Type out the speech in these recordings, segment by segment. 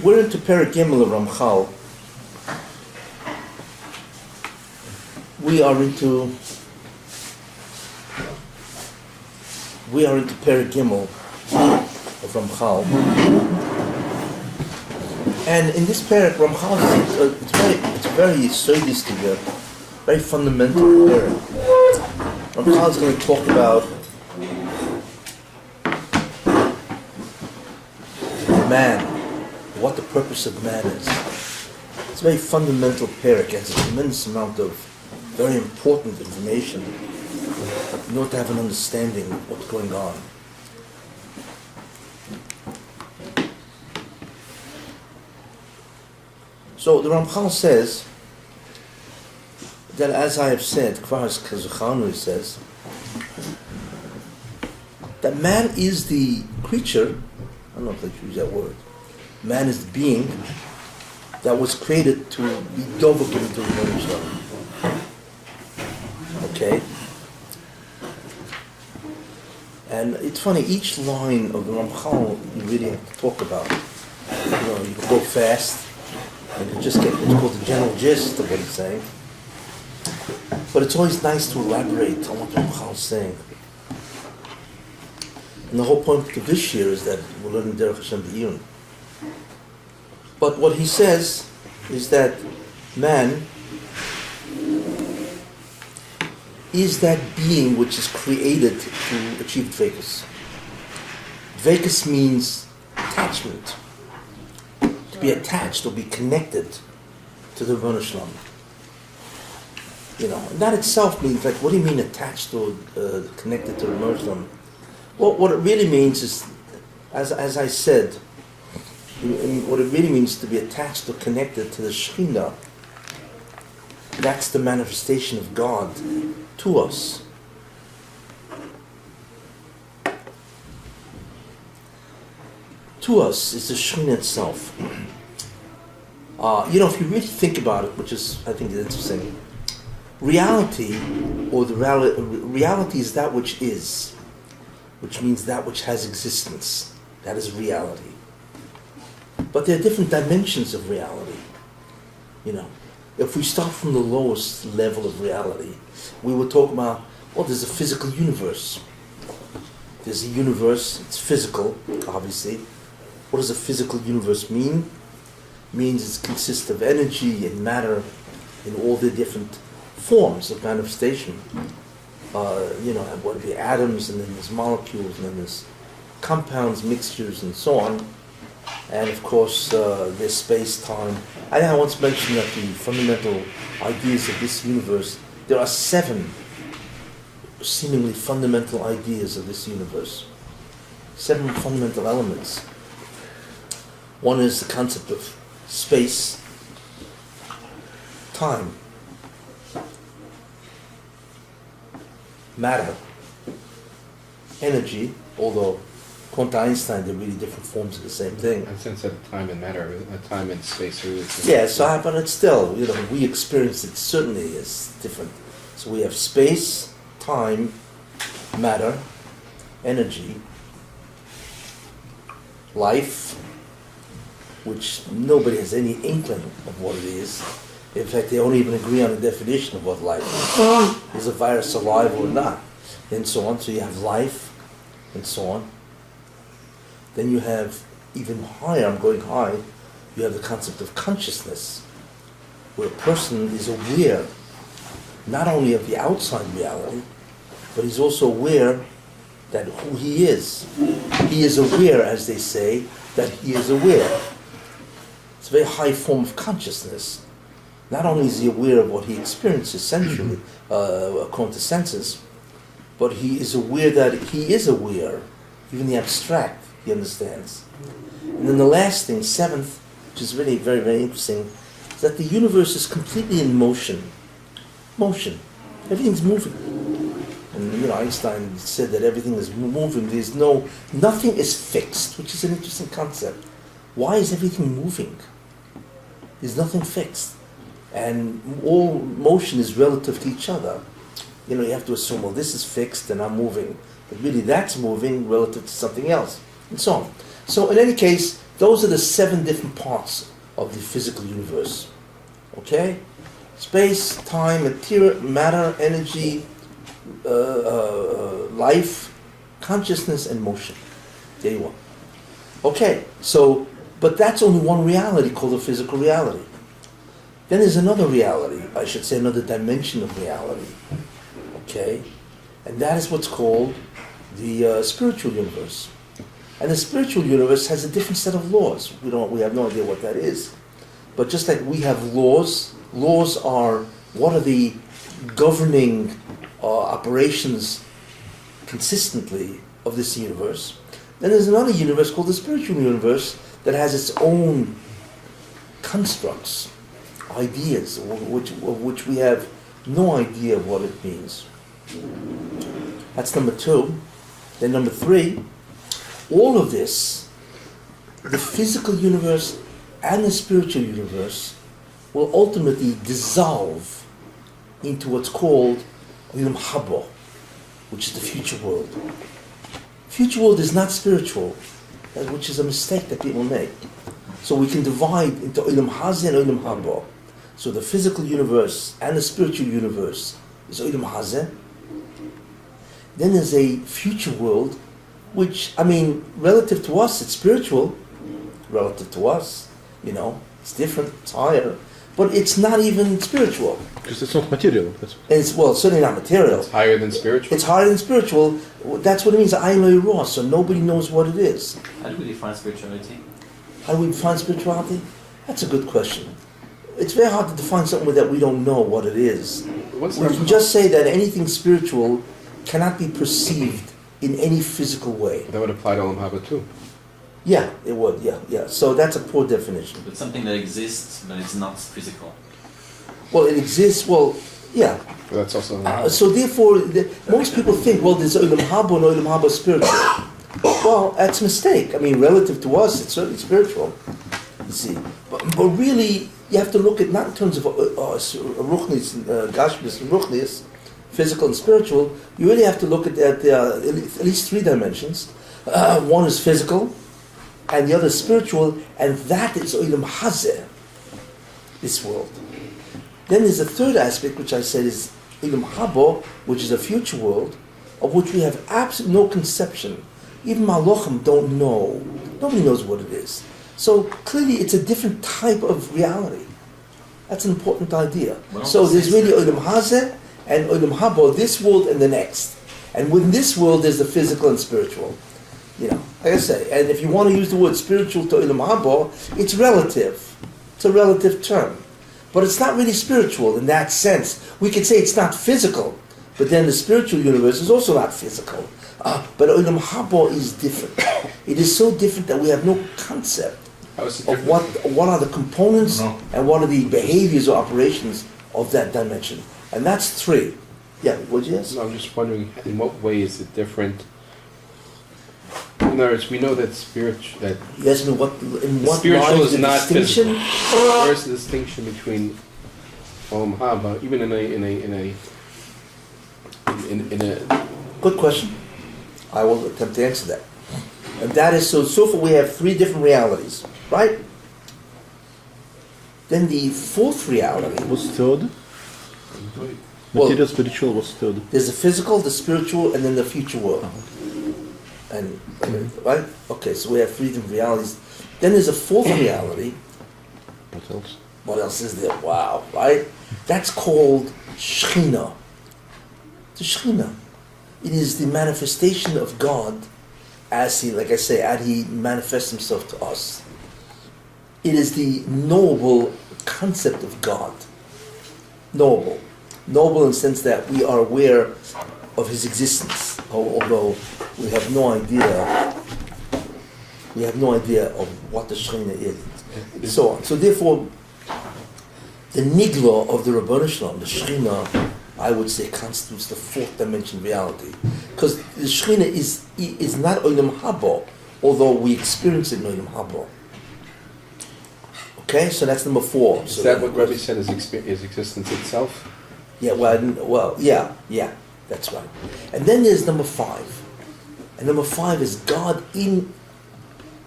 We're into Perek Gimel of Ramchal. We are into Perek Gimel of Ramchal. And in this Perek, Ramchal, it's very yesodistic, very fundamental Perek. Ramchal is going to talk about man, what the purpose of man is. It's a very fundamental Perek. It has a tremendous amount of very important information in order to have an understanding of what's going on. So the Ramchal says that, as I have said, Kvaras Kazuchanu says, that man is the creature, I don't know if I use that word, man is the being that was created to be dovuk into the Moshe. Okay? And it's funny, each line of the Ramchal you really have to talk about. You can go fast, and you just get what's called the general gist of what he's saying. But it's always nice to elaborate on what the Ramchal is saying. And the whole point of this year is that we're learning Derech Hashem B'iyun. But what he says is that man is that being which is created to achieve Dvekus. Dvekus means attachment. To be attached or be connected to the Rebbeinu Shalom. And that itself means, like, what do you mean attached or connected to the Rebbeinu Shalom? Well, what it really means is, as I said, what it really means to be attached or connected to the Shekhinah. That's the manifestation of God to us. To us is the Shekhinah itself. If you really think about it, which is, I think, interesting, reality is that which is, which means that which has existence. That is reality. But there are different dimensions of reality. If we start from the lowest level of reality, we would talk about, there's a physical universe. There's a universe, it's physical, obviously. What does a physical universe mean? It means it consists of energy and matter in all the different forms of manifestation. What would be atoms, and then there's molecules, and then there's compounds, mixtures, and so on. And of course, there's space-time. I once mentioned that the fundamental ideas of this universe, there are 7 seemingly fundamental ideas of this universe. 7 fundamental elements. One is the concept of space, time, matter, energy, although according to Einstein, they're really different forms of the same thing. In the sense of time and matter, time and space are really different. Yeah, but it's still, we experience it certainly as different. So we have space, time, matter, energy, life, which nobody has any inkling of what it is. In fact, they don't even agree on the definition of what life is. Is a virus alive or not? And so on. So you have life, and so on. Then you have, even higher, I'm going high, you have the concept of consciousness, where a person is aware not only of the outside reality, but he's also aware that who he is. He is aware, as they say, that he is aware. It's a very high form of consciousness. Not only is he aware of what he experiences sensually, according to senses, but he is aware that he is aware, even the abstract, he understands. And then the last thing, 7th, which is really very, very interesting, is that the universe is completely in motion. Motion. Everything's moving. And Einstein said that everything is moving. Nothing is fixed, which is an interesting concept. Why is everything moving? There's nothing fixed. And all motion is relative to each other. You have to assume, this is fixed and I'm moving. But really that's moving relative to something else. And so on. So in any case, Those are the 7 different parts of the physical universe. Okay? Space, time, material, matter, energy, life, consciousness, and motion. There you are. Okay, so, but that's only one reality called the physical reality. Then there's another reality, I should say another dimension of reality. Okay? And that is what's called the spiritual universe. And the spiritual universe has a different set of laws. We have no idea what that is. But just like we have laws, laws are what are the governing operations consistently of this universe. Then there's another universe called the spiritual universe that has its own constructs, ideas, of which we have no idea of what it means. That's number 2. Then number 3, all of this, the physical universe and the spiritual universe, will ultimately dissolve into what's called Olam Haba, which is the future world. Future world is not spiritual, which is a mistake that people make. So we can divide into Olam Hazeh and Olam Haba. So the physical universe and the spiritual universe is Olam Hazeh. Then there's a future world, which, I mean, relative to us, it's spiritual. Relative to us, it's different, it's higher. But it's not even spiritual. Because it's not material. It's certainly not material. It's higher than spiritual. It's higher than spiritual. That's what it means. I know raw, so nobody knows what it is. How do we define spirituality? How do we define spirituality? That's a good question. It's very hard to define something that we don't know what it is. We can just say that anything spiritual cannot be perceived in any physical way. That would apply to Olam Haba too. Yeah, it would. Yeah. So that's a poor definition. But something that exists, but it's not physical. Well, it exists. Well, yeah. But that's also. So therefore, most people think, well, there's Olam Haba and Olam Haba spiritual. Well, that's a mistake. I mean, relative to us, it's certainly spiritual. You see, but really, you have to look at not in terms of ruchnis, gashmis, and ruchnis, physical and spiritual. You really have to look at least 3 dimensions. One is physical, and the other is spiritual, and that is Olam Hazeh, this world. Then there's a third aspect, which I said is Olam Haba, which is a future world, of which we have absolutely no conception. Even Malachim don't know. Nobody knows what it is. So clearly it's a different type of reality. That's an important idea. So there's really Olam Hazeh and Olam Haba, this world and the next. And within this world there's the physical and spiritual. Like I say, and if you want to use the word spiritual to Olam Haba, it's relative. It's a relative term. But it's not really spiritual in that sense. We could say it's not physical, but then the spiritual universe is also not physical. But Olam Haba is different. It is so different that we have no concept of what are the components and what are the behaviors or operations of that dimension. And that's 3. Yeah, would you ask? No, I'm just wondering, in what way is it different? In other words, we know that spiritual. Yes, in what spiritual lies is the not distinction? Where's the distinction between Olam Haba, even in a Good question. I will attempt to answer that. And that is, so far we have 3 different realities, right? Then the 4th reality Was third? Material, spiritual was third. There's the physical, the spiritual, and then the future world. And right? Okay, so we have 3 different realities. Then there's a 4th reality. What else? What else is there? Wow, right? That's called Shechina. The Shechina. It is the manifestation of God as He, like I say, as He manifests Himself to us. It is the knowable concept of God. Knowable. Knowable in the sense that we are aware of His existence, although we have no idea of what the Shechina is, so on. So therefore, the Nigla of the Rabbanu Shalom, the Shechina, I would say constitutes the 4th dimension reality. Because the Shechina is not Olam Haba, although we experience it in Olam Haba. Okay, so that's number 4. Is that what Rabbi said is existence itself? Yeah, yeah, that's right. And then there's number 5. And number 5 is God in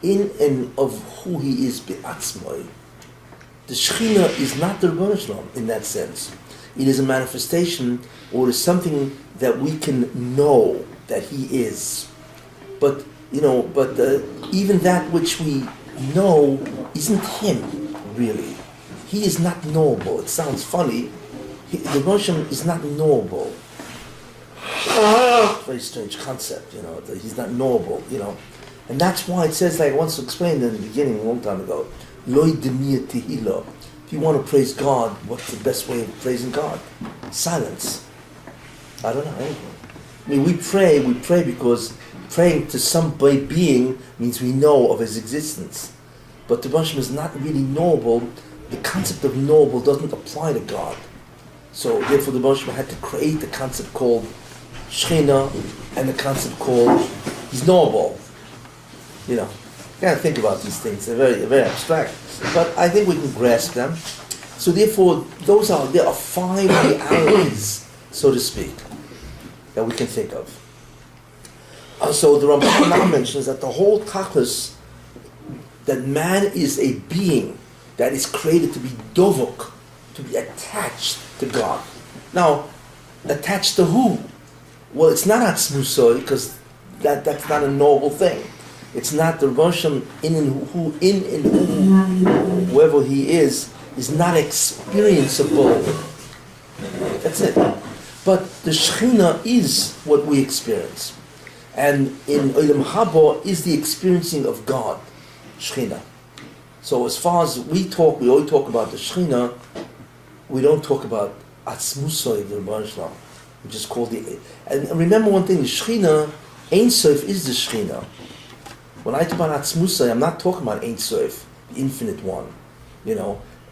in and of who he is be'atzmoi, the Shekhinah is not the Rebbeinu Shalom in that sense. It is a manifestation, or is something that we can know that he is. But even that which we know isn't him, really. He is not knowable. It sounds funny. The Rebbeinu Shalom is not knowable. Very strange concept, that he's not knowable, And that's why it says, like I once explained in the beginning a long time ago, Loi demiyah tehillah. If you want to praise God, what's the best way of praising God? Silence. I don't know. I mean, we pray because praying to some being means we know of his existence. But the Rebbeinu Shalom is not really knowable. The concept of knowable doesn't apply to God. So therefore the Rebbeinu Shalom had to create the concept called Shekhinah and the concept called he's knowable. You gotta think about these things. They're very, very abstract. But I think we can grasp them. So therefore, there are 5 realities, so to speak, that we can think of. So the Ramban now mentions that the whole tachlis, that man is a being that is created to be dovok, to be attached to God. Now, attached to who? Well, it's not atzmusoi, because that's not a noble thing. It's not the Rosham whoever he is not experienceable. That's it. But the Shekhinah is what we experience. And in Olam Haba is the experiencing of God, Shekhinah. So as far as we always talk about the Shekhinah, we don't talk about Atzmusoi, the Rebbeinu Shalom, which is called the... And remember one thing, the Shekhinah, Ein Sof is the Shekhinah. When I talk about Atzmusai, I'm not talking about Ein Sof, the infinite one.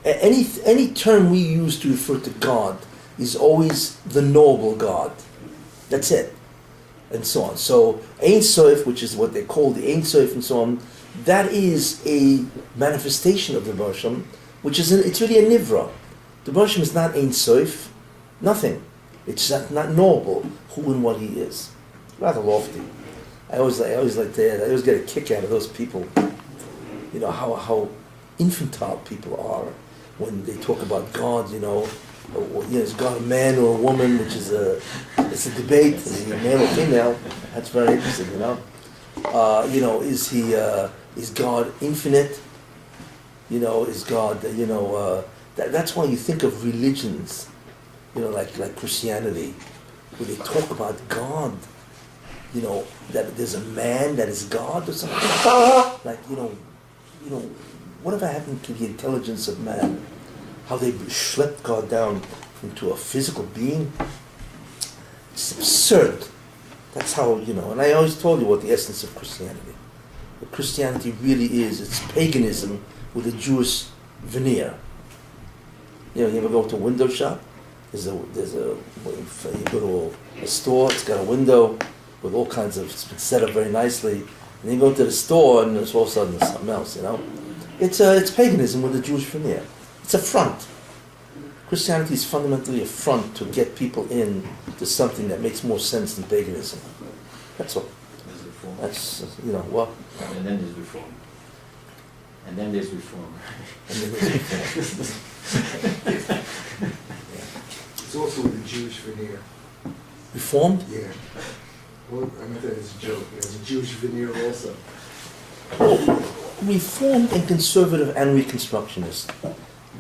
Any term we use to refer to God is always the knowable God. That's it. And so on. So Ein Sof, which is what they call the Ein Sof and so on, that is a manifestation of the Rebbeinu Shalom, it's really a nivra. The Rebbeinu Shalom is not Ein Sof, nothing. It's not knowable who and what he is. Rather lofty. I always get a kick out of those people. How infantile people are when they talk about God. Is God a man or a woman? Which is it's a debate. Is he a male or female? That's very interesting. Is God infinite? Is God? That's why you think of religions. Like Christianity, where they talk about God. That there's a man that is God or something. Whatever happened to the intelligence of man? How they schlepped God down into a physical being? It's absurd. That's how, and I always told you what the essence of Christianity. What Christianity really is, it's paganism with a Jewish veneer. You ever go to a window shop? You go to a store, it's got a window with all kinds of, it's been set up very nicely, and then you go to the store and there's all of a sudden there's something else, It's paganism with a Jewish veneer. It's a front. Christianity is fundamentally a front to get people in to something that makes more sense than paganism. That's all. There's reform. That's, what? And then there's reform. And then there's reform. It's also with the Jewish veneer. Reformed? Yeah. Well, I meant that as a joke. There's a Jewish veneer also. Reformed and conservative and reconstructionist,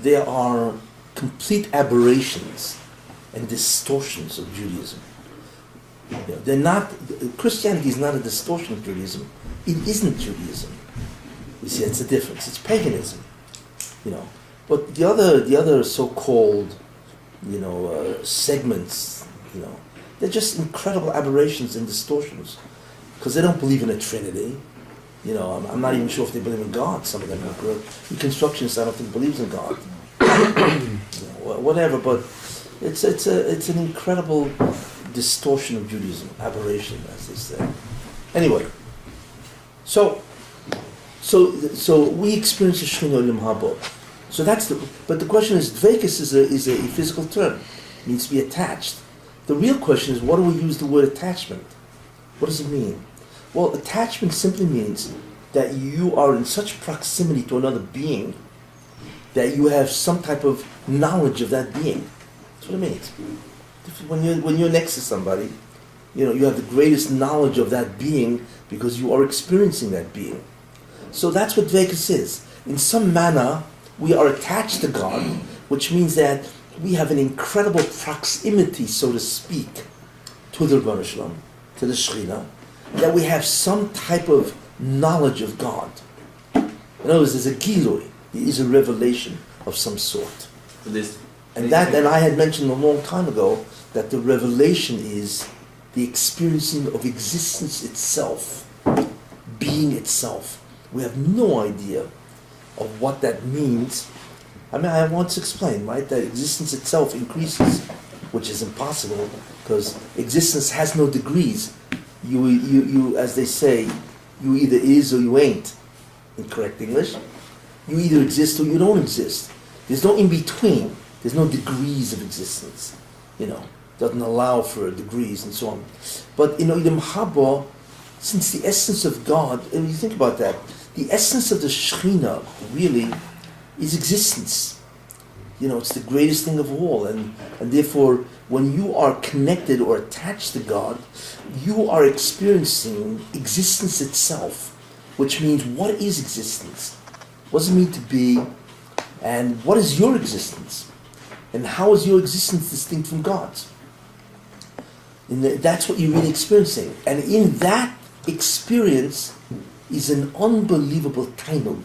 there are complete aberrations and distortions of Judaism. They're not. Christianity is not a distortion of Judaism. It isn't Judaism. You see, it's a difference. It's paganism. But the other so-called, segments, they're just incredible aberrations and distortions, because they don't believe in a Trinity. I'm not even sure if they believe in God. Some of them are good. Reconstructionists, I don't think, believes in God. Whatever, but it's an incredible distortion of Judaism, aberration, as they say. Anyway, so we experience a Shekhinah Olam Haba. So but the question is, dvekus is a physical term. It means to be attached. The real question is, what do we use the word attachment? What does it mean? Well, attachment simply means that you are in such proximity to another being that you have some type of knowledge of that being. That's what it means. When you're next to somebody, you have the greatest knowledge of that being because you are experiencing that being. So that's what Dvekus is. In some manner, we are attached to God, which means that we have an incredible proximity, so to speak, to the Rebbeinu Shalom, to the Shekhinah, that we have some type of knowledge of God. In other words, there's a gilui, there is a revelation of some sort. And I had mentioned a long time ago that the revelation is the experiencing of existence itself, being itself. We have no idea of what that means. I mean, I once explained, right, that existence itself increases, which is impossible because existence has no degrees. You, as they say, you either is or you ain't, in correct English. You either exist or you don't exist. There's no in between. There's no degrees of existence. Doesn't allow for degrees and so on. But the Mahaba, since the essence of God, and you think about that, the essence of the Shekhinah really is existence. It's the greatest thing of all, and therefore, when you are connected or attached to God, you are experiencing existence itself, which means what is existence? What does it mean to be? And what is your existence? And how is your existence distinct from God's? And that's what you're really experiencing. And in that experience is an unbelievable tainug,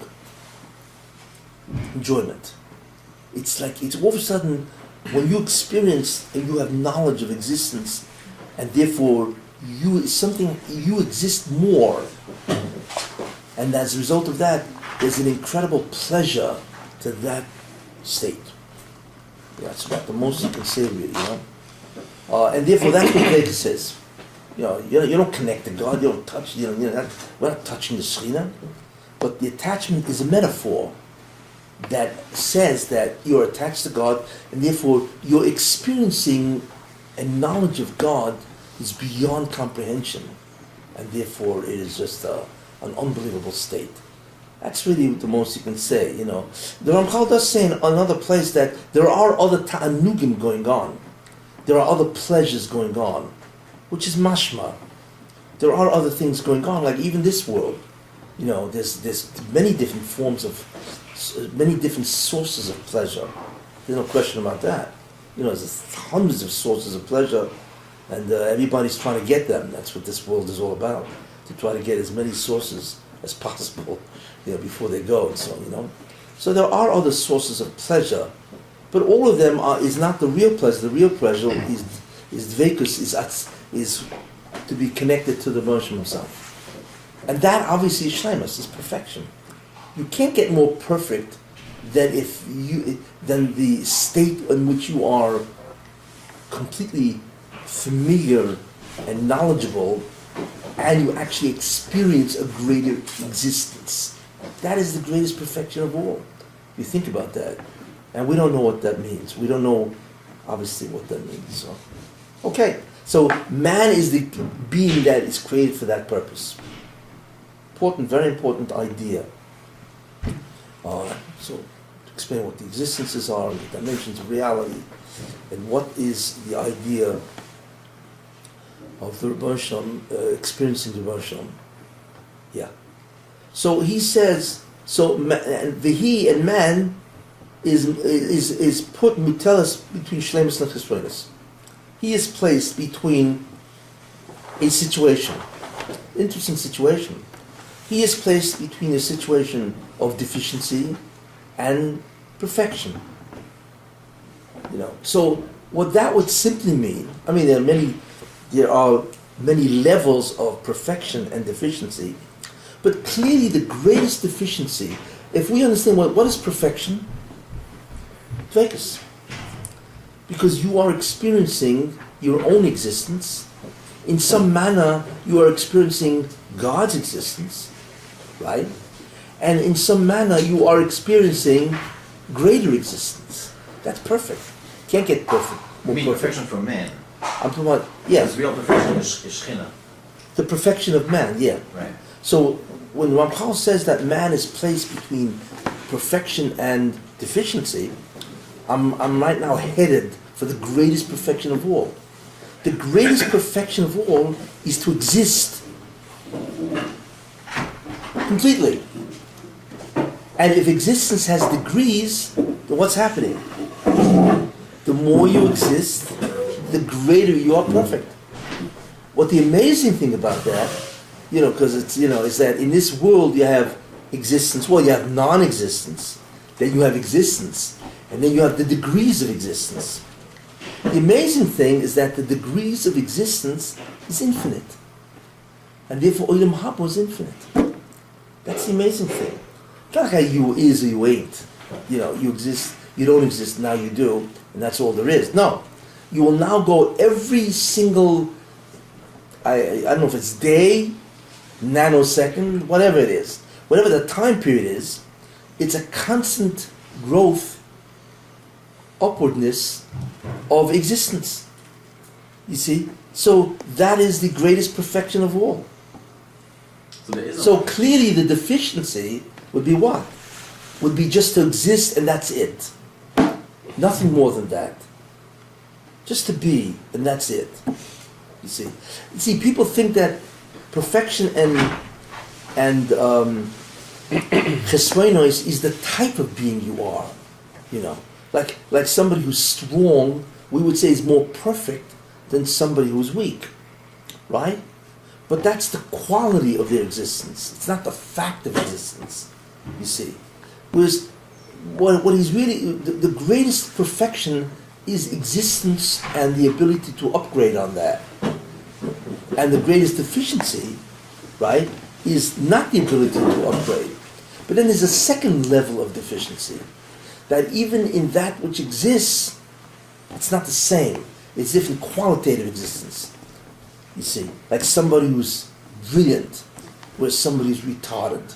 enjoyment. It's all of a sudden, when you experience and you have knowledge of existence, and therefore you exist more. And as a result of that, there's an incredible pleasure to that state. That's about the most you can say, really, and therefore that's what Derech says. You don't connect to God, you don't touch, we're not touching the Shekhinah. But the attachment is a metaphor that says that you're attached to God, and therefore you're experiencing a knowledge of God is beyond comprehension, and therefore it is just an unbelievable state. That's really the most you can say, The Ramchal does say in another place that there are other ta'anugim going on. There are other pleasures going on, which is mashma. There are other things going on, like even this world. There's many different forms of, many different sources of pleasure. There's no question about that. There's hundreds of sources of pleasure, and everybody's trying to get them. That's what this world is all about, to try to get as many sources as possible, before they go and so on, So there are other sources of pleasure, but all of them is not the real pleasure. The real pleasure is dvekus, is to be connected to the Moshe himself. And that obviously is shleimus, is perfection. You can't get more perfect than the state in which you are completely familiar and knowledgeable, and you actually experience a greater existence. That is the greatest perfection of all. You think about that. And we don't know what that means. We don't know, obviously, what that means. So, okay. So man is the being that is created for that purpose. Important, very important idea. So to explain what the existences are, the dimensions of reality, and what is the idea of the Rebbeinu Shalom, experiencing the Rebbeinu Shalom. Yeah. So he says, Vihi and man is put mutelis between shleimus and chesronos. He is placed between a situation, interesting situation. He is placed between a situation of deficiency and perfection. So what that would simply mean, there are many levels of perfection and deficiency, but clearly the greatest deficiency, if we understand what is perfection, dvekus. Because you are experiencing your own existence. In some manner, you are experiencing God's existence, right? And in some manner, you are experiencing greater existence. That's perfect. Can't get perfect. You mean perfection for man? I'm talking about, yeah. Because real perfection is Shekhinah. The perfection of man, yeah. Right. So when Ramchal says that man is placed between perfection and deficiency, I'm right now headed for the greatest perfection of all. The greatest perfection of all is to exist completely. And if existence has degrees, then what's happening? The more you exist, the greater you are perfect. What the amazing thing about that, because it's, is that in this world you have existence, you have non-existence, then you have existence, and then you have the degrees of existence. The amazing thing is that the degrees of existence is infinite. And therefore Olam Haba is infinite. That's the amazing thing. It's not like how you is or you ain't. You exist, you don't exist, now you do, and that's all there is. No. You will now go every single, I don't know if it's day, nanosecond, whatever it is, whatever the time period is, it's a constant growth, upwardness of existence. You see? So that is the greatest perfection of all. So clearly the deficiency would be what? Would be just to exist and that's it. Nothing more than that. Just to be and that's it. You see, people think that perfection and chesronos is the type of being you are. Like somebody who's strong, we would say is more perfect than somebody who's weak, right? But that's the quality of their existence. It's not the fact of existence, you see. Whereas what is really, the greatest perfection is existence and the ability to upgrade on that. And the greatest deficiency, right, is not the ability to upgrade. But then there's a second level of deficiency, that even in that which exists, it's not the same. It's different qualitative existence. You see, like somebody who's brilliant, whereas somebody who's retarded.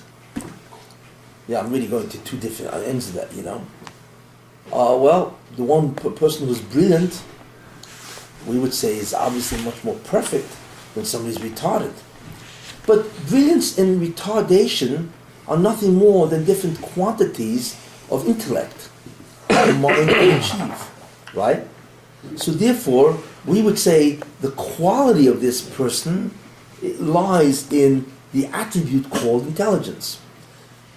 Yeah, I'm really going to two different ends of that, the one person who's brilliant, we would say is obviously much more perfect than somebody who's retarded. But brilliance and retardation are nothing more than different quantities of intellect and mind to achieve, right? So therefore, we would say the quality of this person lies in the attribute called intelligence.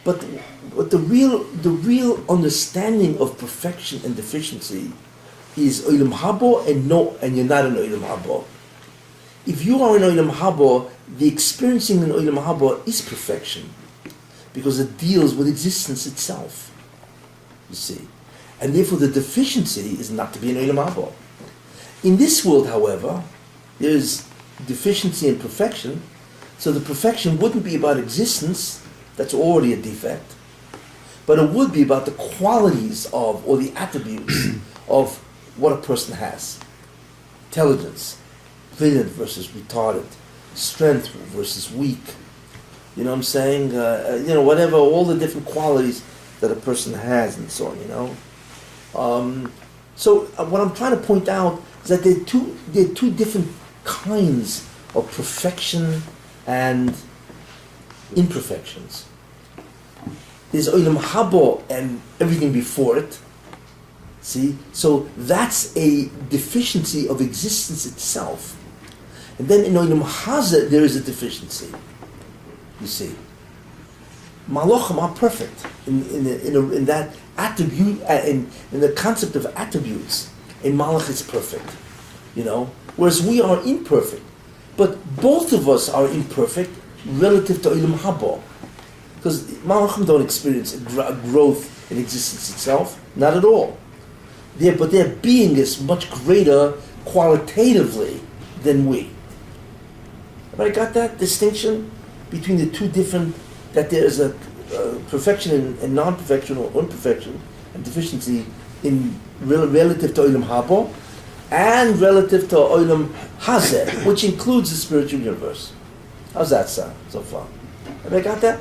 But the real understanding of perfection and deficiency is Olam Haba and you're not an Olam Haba. If you are in Olam Haba, the experiencing in Olam Haba is perfection, because it deals with existence itself. You see, and therefore the deficiency is not to be in Olam Haba. In this world, however, there is deficiency and perfection. So the perfection wouldn't be about existence. That's already a defect. But it would be about the qualities of, or the attributes of what a person has. Intelligence, brilliant versus retarded, strength versus weak. You know what I'm saying? Whatever, all the different qualities that a person has and so on, So what I'm trying to point out is that there are two different kinds of perfection and imperfections. There's Olam Haba and everything before it. See? So that's a deficiency of existence itself. And then in Olam Haza there is a deficiency. You see? Malachim are perfect in that attribute, in the concept of attributes. In Malach it's perfect. Whereas we are imperfect. But both of us are imperfect relative to Olam Haba. Because Malachim don't experience a growth in existence itself. Not at all. But their being is much greater qualitatively than we. Have I got that distinction between the two different, that there is a perfection and non-perfection or imperfection and deficiency in relative to Olam Haba and relative to Olam Hazeh, which includes the spiritual universe. How's that sound so far? Have I got that?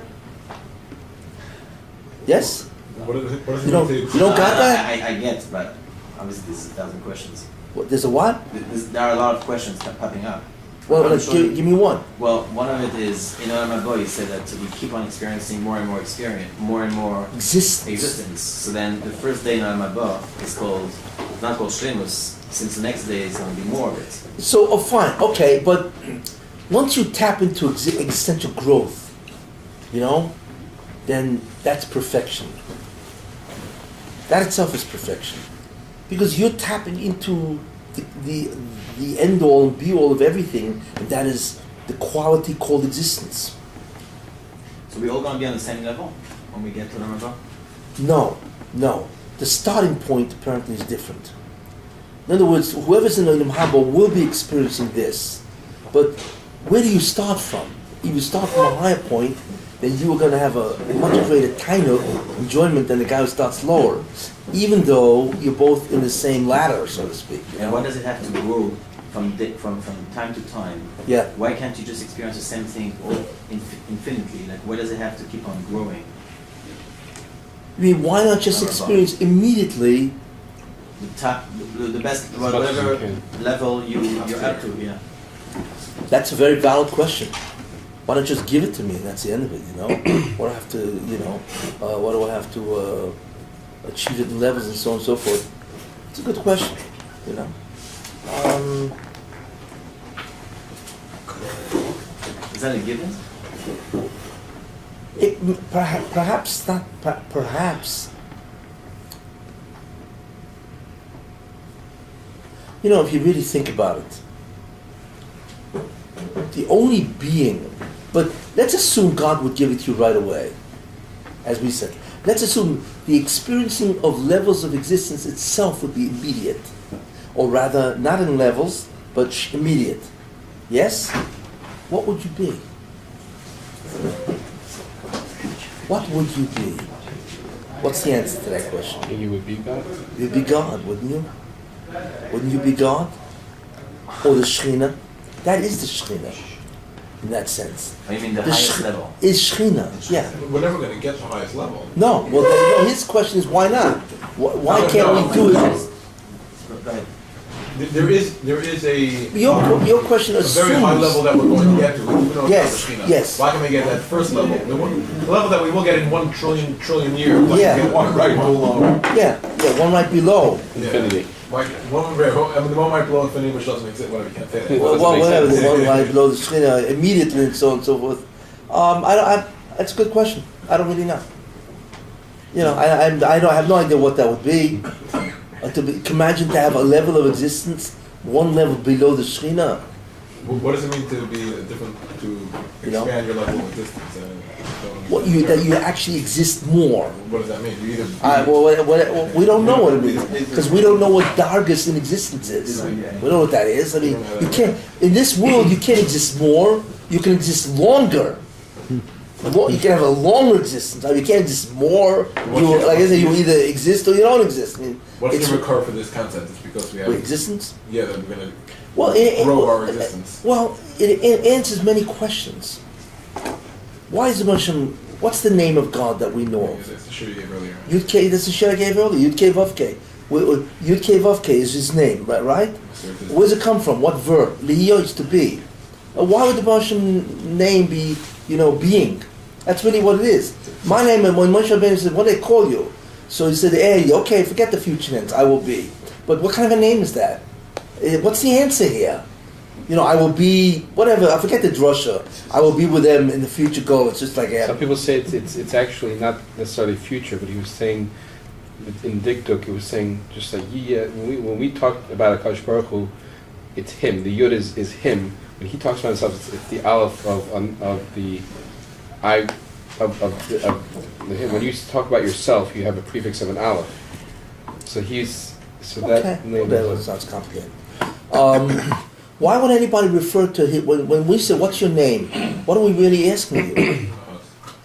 Yes? What is it? You don't got that? I get, but obviously there's 1,000 questions. There's a what? There are a lot of questions popping up. Well, I'm sure give me one. Well, one of it is, in Olam Haba, you said that we keep on experiencing more and more experience, more and more existence. So then the first day in Olam Haba is called, not called Shlemus, since the next day is going to be more of it. So, fine, okay, but once you tap into existential growth, then that's perfection. That itself is perfection. Because you're tapping into the end all and be all of everything, and that is the quality called existence. So we all going to be on the same level when we get to Olam Haba? No. The starting point apparently is different. In other words, whoever's in Olam Haba will be experiencing this, but where do you start from? If you start from a higher point, then you are going to have a much greater kind of enjoyment than the guy who starts lower, even though you're both in the same ladder, so to speak. And why does it have to grow from time to time? Yeah. Why can't you just experience the same thing infinitely? Like, why does it have to keep on growing? I mean, why not just experience immediately? The best, whatever level you're up to, yeah. That's a very valid question. Why don't you just give it to me and that's the end of it, What do I have to, what do I have to achieve at the levels and so on and so forth? It's a good question, Is that a given? Perhaps not, perhaps. If you really think about it, the only being, but let's assume God would give it to you right away, as we said. Let's assume the experiencing of levels of existence itself would be immediate, or rather, not in levels, but immediate. Yes? What would you be? What would you be? What's the answer to that question? You would be God? You'd be God, wouldn't you? Wouldn't you be God? Or the Shekhinah? That is the Shekhinah, in that sense. Oh, you mean the highest level? Is Shekhinah, yeah. We're never going to get to the highest level. No, well, his question is why not? Why can't we do it? Go ahead. There is a Your question a assumes... very high level that we're going to get to. We know Yes, it's Shekhinah. yes. Why can we get that first level? The level that we will get in 1 trillion years. Like Yeah. get one right below. Yeah, one right below. Infinity. The one right below infinity, which doesn't exist. Whatever, you can't say that. Well, whatever, the one right below the Shekhinah, immediately and so on and so forth. That's a good question. I don't really know. I have no idea what that would be. Imagine to have a level of existence, one level below the Shekhinah. What does it mean to be different, to expand your level of existence? That you actually exist more. What does that mean? You either we don't know what it means because we don't know what dargis in existence is. We don't know what that is. I mean, you can't in this world. You can't exist more. You can exist longer. You can have a longer existence. I mean, you can't exist more. Like I said, you either exist or you don't exist. I mean, what's the recur for this concept? It's because we have existence. Yeah, that we're going to grow our existence. It answers many questions. Why is the Muslim? What's the name of God that we know of? That's the shit you gave earlier. Yud K. That's the shit I gave earlier. Yud K Vav K. Yud K Vav K is his name, right? Where does it come from? What verb? Liyo is to be. Why would the Muslim name be, being? That's really what it is. My name, when Moshe Rabbeinu said, what do they call you? So he said, hey, okay, forget the future tense, I will be. But what kind of a name is that? What's the answer here? I will be, whatever, I forget the drasha. I will be with them in the future goal. It's just like... Some people say it's actually not necessarily future, but he was saying, in Dikduk, he was saying, just like, when we talk about HaKadosh Baruch Hu, it's him, the Yud is him. When he talks about himself, it's the Aleph of the... when you talk about yourself, you have a prefix of an aleph. So that sounds complicated. Why would anybody refer to him when we say, "What's your name?" What are we really asking you?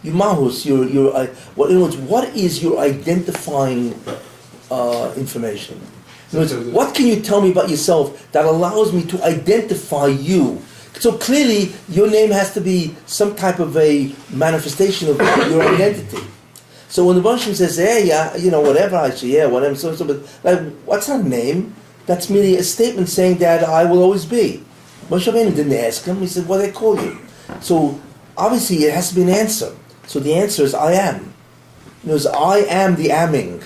You mahus. In other words, what is your identifying information? In other words, what can you tell me about yourself that allows me to identify you? So clearly, your name has to be some type of a manifestation of your identity. So when the Baruch says, "Hey, whatever," I say, "Yeah, whatever." So, but like, what's our name? That's merely a statement saying that I will always be. Moshe Rabbeinu didn't ask him. He said, "What did I call you?" So obviously it has to be an answer. So the answer is "I am." I am the amming.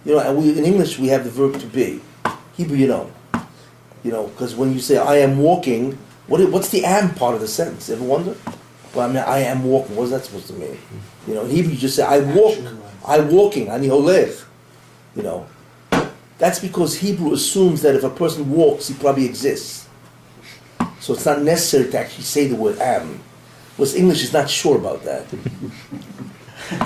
And in English we have the verb to be. Hebrew, because when you say "I am walking," what's the am part of the sentence? Ever wonder? Well, I mean, I am walking. What's that supposed to mean? In Hebrew you just say "I walk." I'm walking. Ani holech. That's because Hebrew assumes that if a person walks, he probably exists. So it's not necessary to actually say the word "am." Whereas English is not sure about that.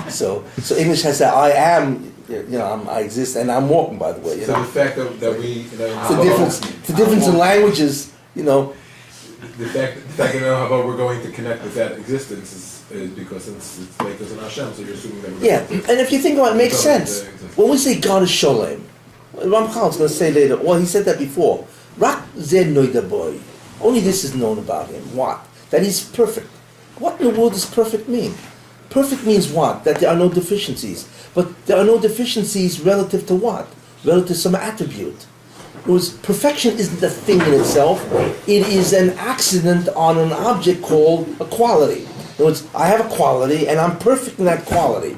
So English has that "I am." I exist and I'm walking. By the way, So the fact that we, the difference in languages, the fact that how we're going to connect with that existence is because it's like there's an Hashem, so you're assuming that we're and if you think about it, it makes sense. When we say God is Sholem, Ramchal is going to say later, well, he said that before. Rak zeh noida boy. Only this is known about him. What? That he's perfect. What in the world does perfect mean? Perfect means what? That there are no deficiencies. But there are no deficiencies relative to what? Relative to some attribute. In other words, perfection isn't a thing in itself. It is an accident on an object called a quality. In other words, I have a quality and I'm perfect in that quality.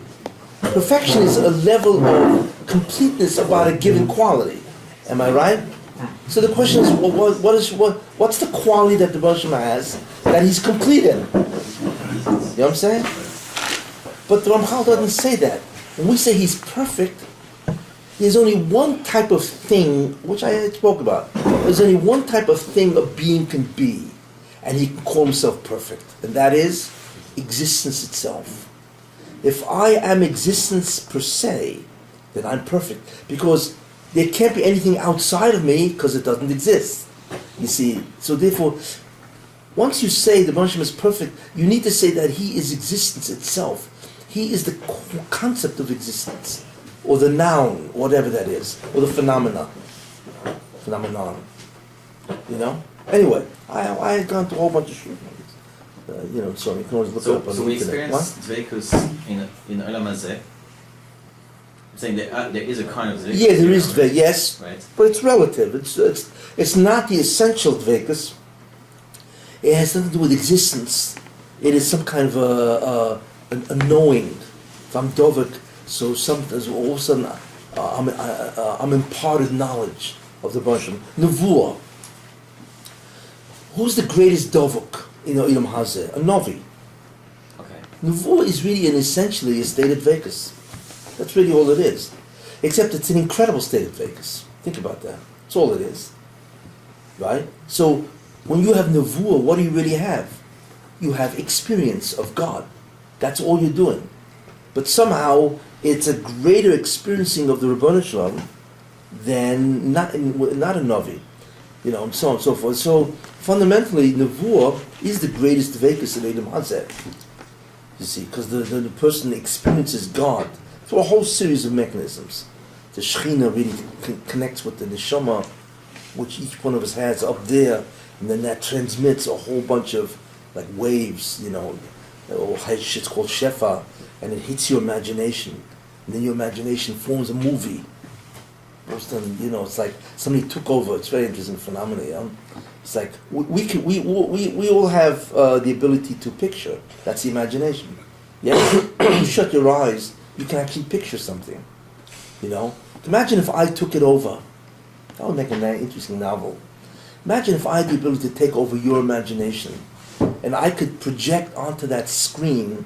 Perfection is a level of completeness about a given quality. Am I right? So the question is, what's the quality that the Baruch Shem has that he's complete in? You know what I'm saying? But the Ramchal doesn't say that. When we say he's perfect, there's only one type of thing, which I spoke about. There's only one type of thing a being can be, and he can call himself perfect, and that is existence itself. If I am existence per se, then I'm perfect, because there can't be anything outside of me because it doesn't exist. You see, so therefore, once you say the Baruch Shem is perfect, you need to say that he is existence itself. He is the concept of existence, or the noun, whatever that is, or the phenomenon. Anyway, I had gone through a whole bunch of shit. So you can always look it up on so the we internet. experience dveikus in Olam Hazeh. I'm saying there is a kind of dveikus. Yeah, there is dveikus, yes, right? but it's relative. It's not the essential dveikus. It has nothing to do with existence. It is some kind of a knowing. If I'm dovek, so all of a sudden I'm imparted knowledge of the Baruch Shem. Nevuah. Who's the greatest dovek in Olam Hazeh? A novi. Okay. Nevuah is really essentially a state of dveikus. That's really all it is. Except it's an incredible state of dveikus. Think about that. That's all it is. Right? So when you have nevuah, what do you really have? You have experience of God. That's all you're doing. But somehow it's a greater experiencing of the Ribono Shel Olam than not a Navi, and so on and so forth. So fundamentally, nevuah is the greatest dveikus in Olam Hazeh. You see, because the person experiences God through a whole series of mechanisms. The Shekhinah really connects with the neshama, which each one of us has up there, and then that transmits a whole bunch of like waves, it's called shefa, and it hits your imagination, and then your imagination forms a movie. Most of them, it's like somebody took over. It's a very interesting phenomenon. It's like we all have the ability to picture. That's the imagination. Yeah, you shut your eyes, you can actually picture something. Imagine if I took it over. That would make a very interesting novel. Imagine if I had the ability to take over your imagination, and I could project onto that screen,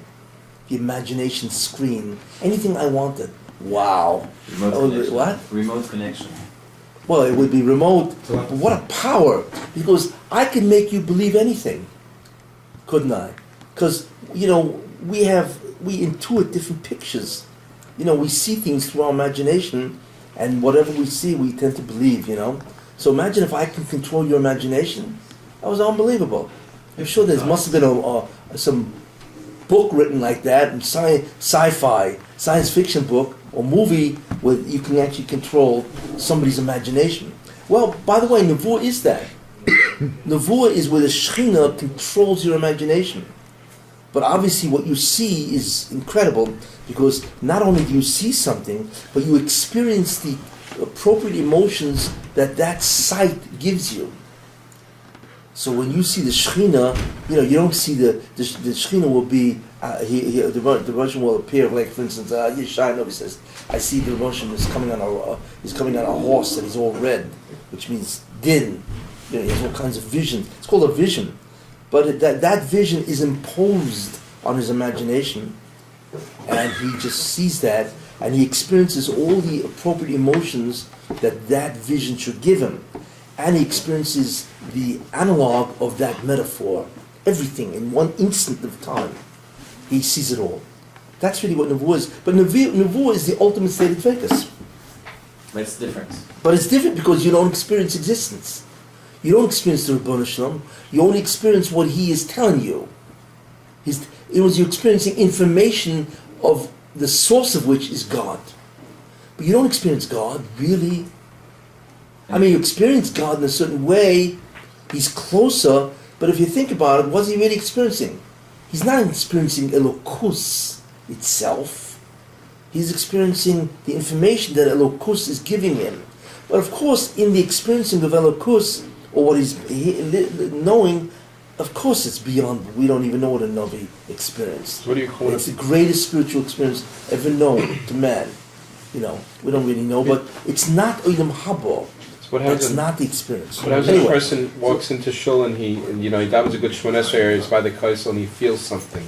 the imagination screen, anything I wanted. Wow. What? Remote connection. Well, it would be remote. But what a power! Because I can make you believe anything, couldn't I? Because we intuit different pictures. We see things through our imagination, and whatever we see, we tend to believe. So imagine if I can control your imagination. That was unbelievable. I'm sure there must have been some book written like that, and sci-fi, science fiction book or movie where you can actually control somebody's imagination. Well, by the way, nevuah is that. Nevuah is where the Shekhinah controls your imagination. But obviously what you see is incredible, because not only do you see something, but you experience the appropriate emotions that sight gives you. So when you see the Shekhinah, you don't see the Shekhinah will be, the Russian will appear, like for instance, Yeshayim says, I see the Russian is coming on a horse and he's all red, which means din. He has all kinds of visions. It's called a vision. But that vision is imposed on his imagination, and he just sees that, and he experiences all the appropriate emotions that vision should give him. And he experiences the analog of that metaphor, everything in one instant of time. He sees it all. That's really what Nevuah is. But Nevuah is the ultimate state of Dvekus. But it's different. But it's different because you don't experience existence. You don't experience the Ribbon Shalom. You only experience what he is telling you. You're experiencing information of the source of which is God. But you don't experience God, really. I mean, you experience God in a certain way. He's closer, but if you think about it, what's he really experiencing? He's not experiencing Elokus itself. He's experiencing the information that Elokus is giving him. But of course, in the experiencing of Elokus, or what he's knowing, of course it's beyond, we don't even know what a Navi experienced. What do you call It's the greatest spiritual experience ever known to man. We don't really know, but it's not Olam Haba. That's not the experience. What happens when a person walks into shul and he davens a good Shmoneh Esrei area, he's by the kaisel and he feels something?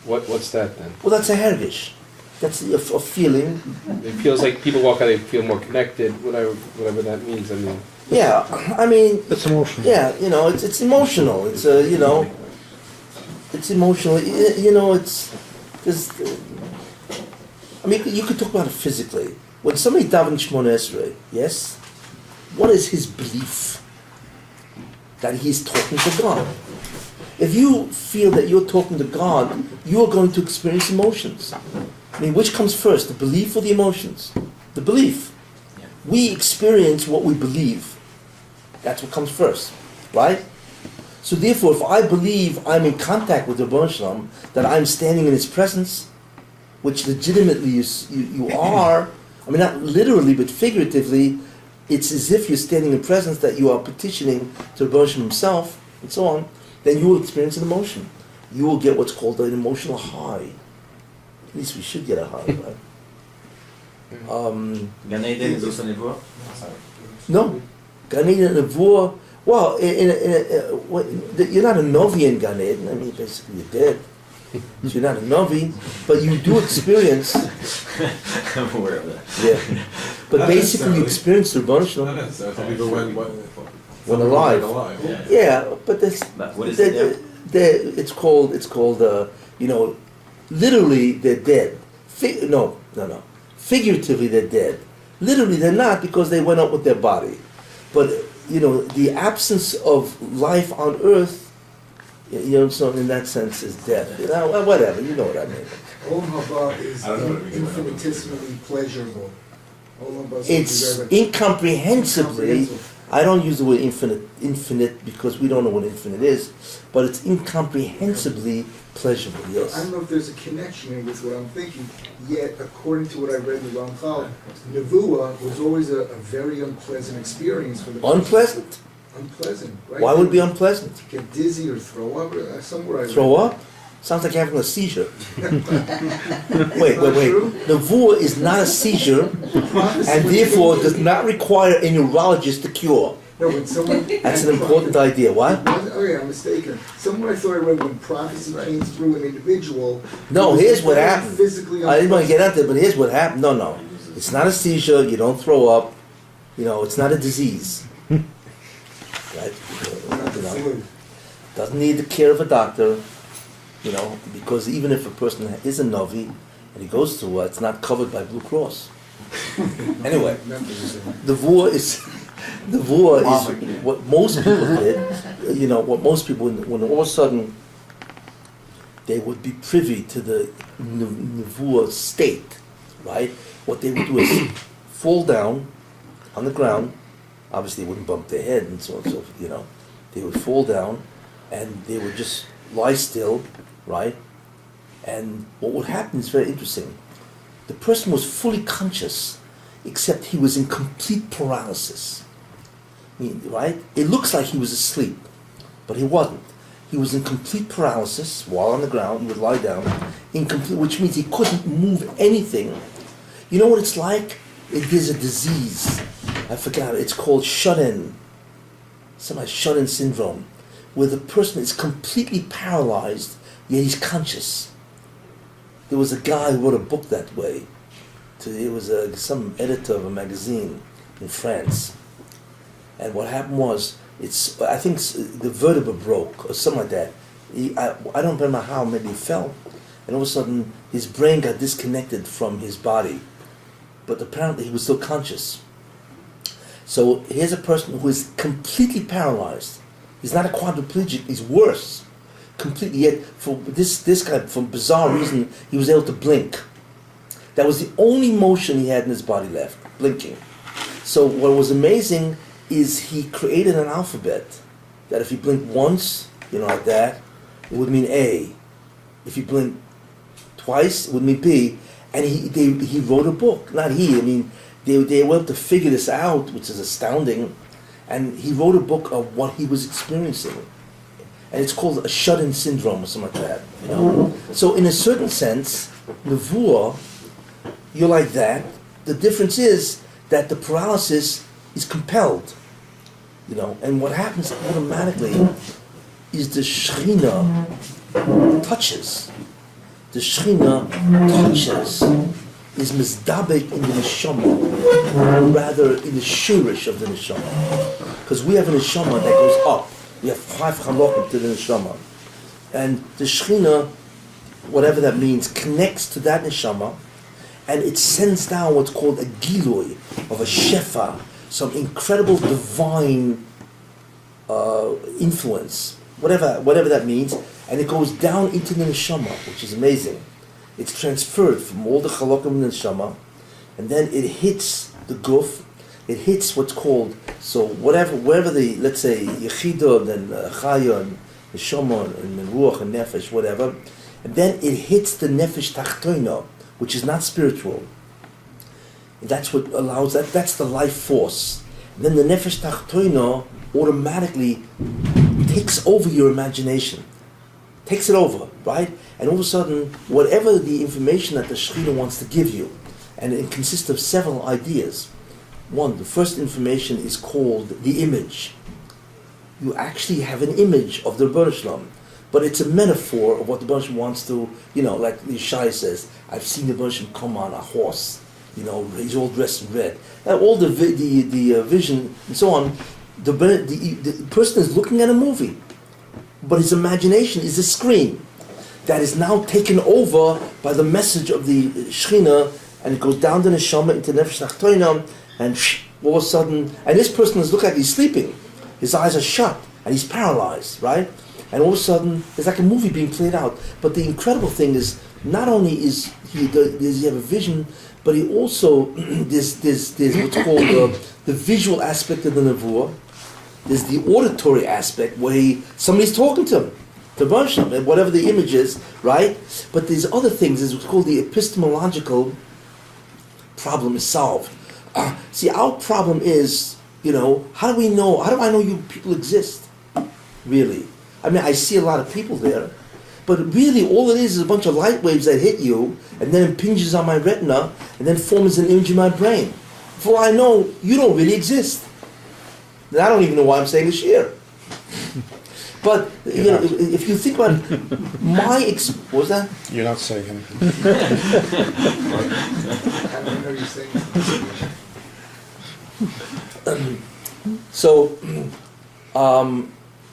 What's that then? Well, that's a hergish. That's a feeling. It feels like people walk out, they feel more connected, whatever that means. It's emotional. Yeah, it's emotional. It's it's emotional. You could talk about it physically. When somebody davens Shmoneh Esrei, yes, what is his belief? That he's talking to God. If you feel that you're talking to God, you are going to experience emotions. Which comes first, the belief or the emotions? The belief. Yeah. We experience what we believe. That's what comes first, right? So therefore, if I believe I'm in contact with the Ribbon Shalom, that I'm standing in his presence, which legitimately you are, not literally, but figuratively, it's as if you're standing in presence, that you are petitioning to the Ribbon Shalom himself, and so on, then you will experience an emotion. You will get what's called an emotional high. At least we should get a high, right? Gan Eden is also Nevuah? No. Gan Eden and Nevuah, well, you're not a Novi in Gan Eden. Basically you're dead. So you're not a Novi, but you do experience... I'm aware of that. Yeah. But basically you experience the Ribbon Shalom. Not necessarily. Some people when alive. Yeah, but that's... But what is it there? It's called, literally they're dead. No. Figuratively they're dead. Literally they're not, because they went up with their body. But, the absence of life on earth, so in that sense is death. Whatever, you know what I mean. Olam Haba is infinitesimally pleasurable. It's incomprehensibly, I don't use the word infinite because we don't know what infinite is, but it's incomprehensibly pleasurable, yes. I don't know if there's a connection with what I'm thinking, yet according to what I read in the Ramchal, Nevuah was always a very unpleasant experience for the person. Unpleasant? Unpleasant, right? Why would it be unpleasant? Get dizzy or throw up, or somewhere I read. Throw up? Sounds like having a seizure. Wait. Nevuah is not a seizure, and therefore does not require a neurologist to cure. No, when someone... That's an important idea. What? Okay, I'm mistaken. Somewhere I thought I read when prophecy came through an individual... No, here's what happened. Physically I didn't want to get into it, but here's what happened. No. It's not a seizure. You don't throw up. It's not a disease. Right? Doesn't need the care of a doctor. Because even if a person is a Navi and he goes through it's not covered by Blue Cross. Anyway, the Nevuah is what most people did. What most people, when all of a sudden they would be privy to the Nevuah state, right? What they would do is fall down on the ground. Obviously, they wouldn't bump their head and so on and so forth. They would fall down and they would just lie still, right? And what would happen is very interesting. The person was fully conscious, except he was in complete paralysis. Right? It looks like he was asleep. but he wasn't. He was in complete paralysis while on the ground. He would lie down, which means he couldn't move anything. You know what it's like? There's a disease. I forgot. It's called shut-in. Something like shut-in syndrome, where the person is completely paralyzed, yet he's conscious. There was a guy who wrote a book that way. It was some editor of a magazine in France. And what happened was, I think the vertebra broke or something like that. I don't remember how, maybe he fell. And all of a sudden, his brain got disconnected from his body. But apparently he was still conscious. So here's a person who is completely paralyzed. He's not a quadriplegic, he's worse. Completely, yet for this guy, for bizarre reason, he was able to blink. That was the only motion he had in his body left, blinking. So what was amazing is he created an alphabet that if he blinked once, like that, it would mean A. If he blinked twice, it would mean B. And he wrote a book. Not he, they were able to figure this out, which is astounding. And he wrote a book of what he was experiencing. And it's called a shut-in syndrome or something like that. So in a certain sense, nevuah, you're like that. The difference is that the paralysis is compelled. And what happens automatically is the Shekhinah touches. The Shekhinah touches, is mizdabek in the neshama, or rather in the shurish of the neshama. Because we have a neshama that goes up. We have 5 chalokim to the neshama. And the Shekhinah, whatever that means, connects to that neshama, and it sends down what's called a gilui of a shefa, some incredible divine influence, whatever that means, and it goes down into the neshama, which is amazing. It's transferred from all the chalokim in the neshama, and then it hits the guf. It hits what's called, wherever the, let's say, yechidot and chaya and neshama and ruach and nefesh, whatever, and then it hits the nefesh tachtoina, which is not spiritual. And that's what allows that. That's the life force. And then the nefesh tachtoina automatically takes over your imagination, takes it over, right? And all of a sudden, whatever the information that the Shekhinah wants to give you, and it consists of several ideas. One, the first information is called the image. You actually have an image of the Rebbeinu Shalom, but it's a metaphor of what the Rebbeinu Shalom wants to, like the Yeshaya says, I've seen the Rebbeinu Shalom come on a horse, he's all dressed in red. And all the vision and so on, the person is looking at a movie, but his imagination is a screen that is now taken over by the message of the Shekhinah, and it goes down the neshama into nefesh tachtoina, and all of a sudden, and this person is looking like he's sleeping. His eyes are shut, and he's paralyzed, right? And all of a sudden, it's like a movie being played out. But the incredible thing is, not only does he have a vision, but he also, there's what's called the visual aspect of the nevuah. There's the auditory aspect where somebody's talking to him, to Hashem, whatever the image is, right? But there's other things. There's what's called the epistemological problem is solved. See, our problem is, how do I know you people exist? Really? I see a lot of people there, but really all it is a bunch of light waves that hit you, and then impinges on my retina, and then forms an image in my brain. For all I know, you don't really exist. And I don't even know why I'm saying this here. But, if you think about what was that? You're not saying anything. I don't know you're saying.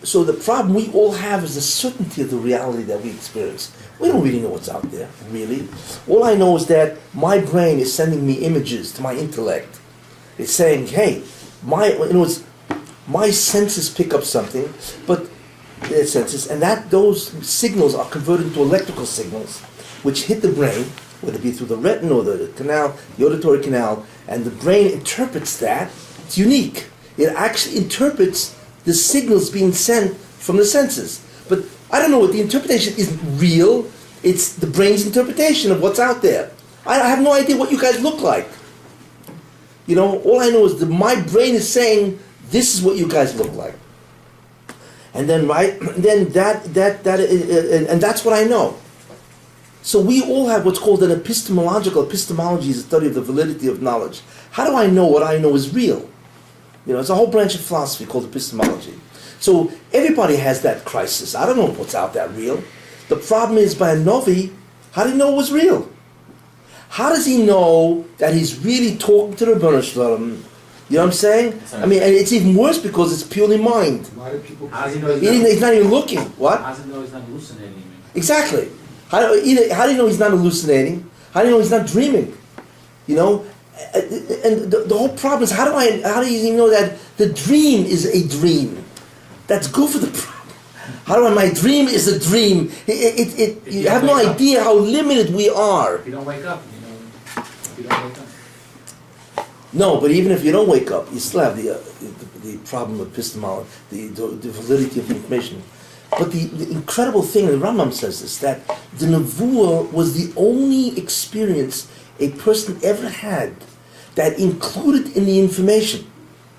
So the problem we all have is the certainty of the reality that we experience. We don't really know what's out there, really. All I know is that my brain is sending me images to my intellect. It's saying, hey, my senses pick up something, but their senses, and those signals are converted into electrical signals, which hit the brain, whether it be through the retina or the canal, the auditory canal, and the brain interprets that. It's unique. It actually interprets the signals being sent from the senses. But I don't know what the interpretation isn't real. It's the brain's interpretation of what's out there. I have no idea what you guys look like. All I know is that my brain is saying, this is what you guys look like. And then then and that's what I know. So we all have what's called an epistemology is a study of the validity of knowledge. How do I know what I know is real? It's a whole branch of philosophy called epistemology. So everybody has that crisis. I don't know what's out there real. The problem is by a Novi, how do you know it was real? How does he know that he's really talking to the Rebbeinu Shalom? You know what I'm saying? I mean, and it's even worse because it's purely mind. A lot of people How does he claim know that- He's not even looking. What? How does he know he's not hallucinating? Exactly. How do you know he's not hallucinating? How do you know he's not dreaming? And the whole problem is how do you even know that the dream is a dream? That's good for the problem. How do I? My dream is a dream. You have no idea how limited we are. If you don't wake up, if you don't wake up. No, but even if you don't wake up, you still have the problem of epistemology, the validity of the information. But the incredible thing, and the Rambam says this, that the Nevuah was the only experience a person ever had that included in the information,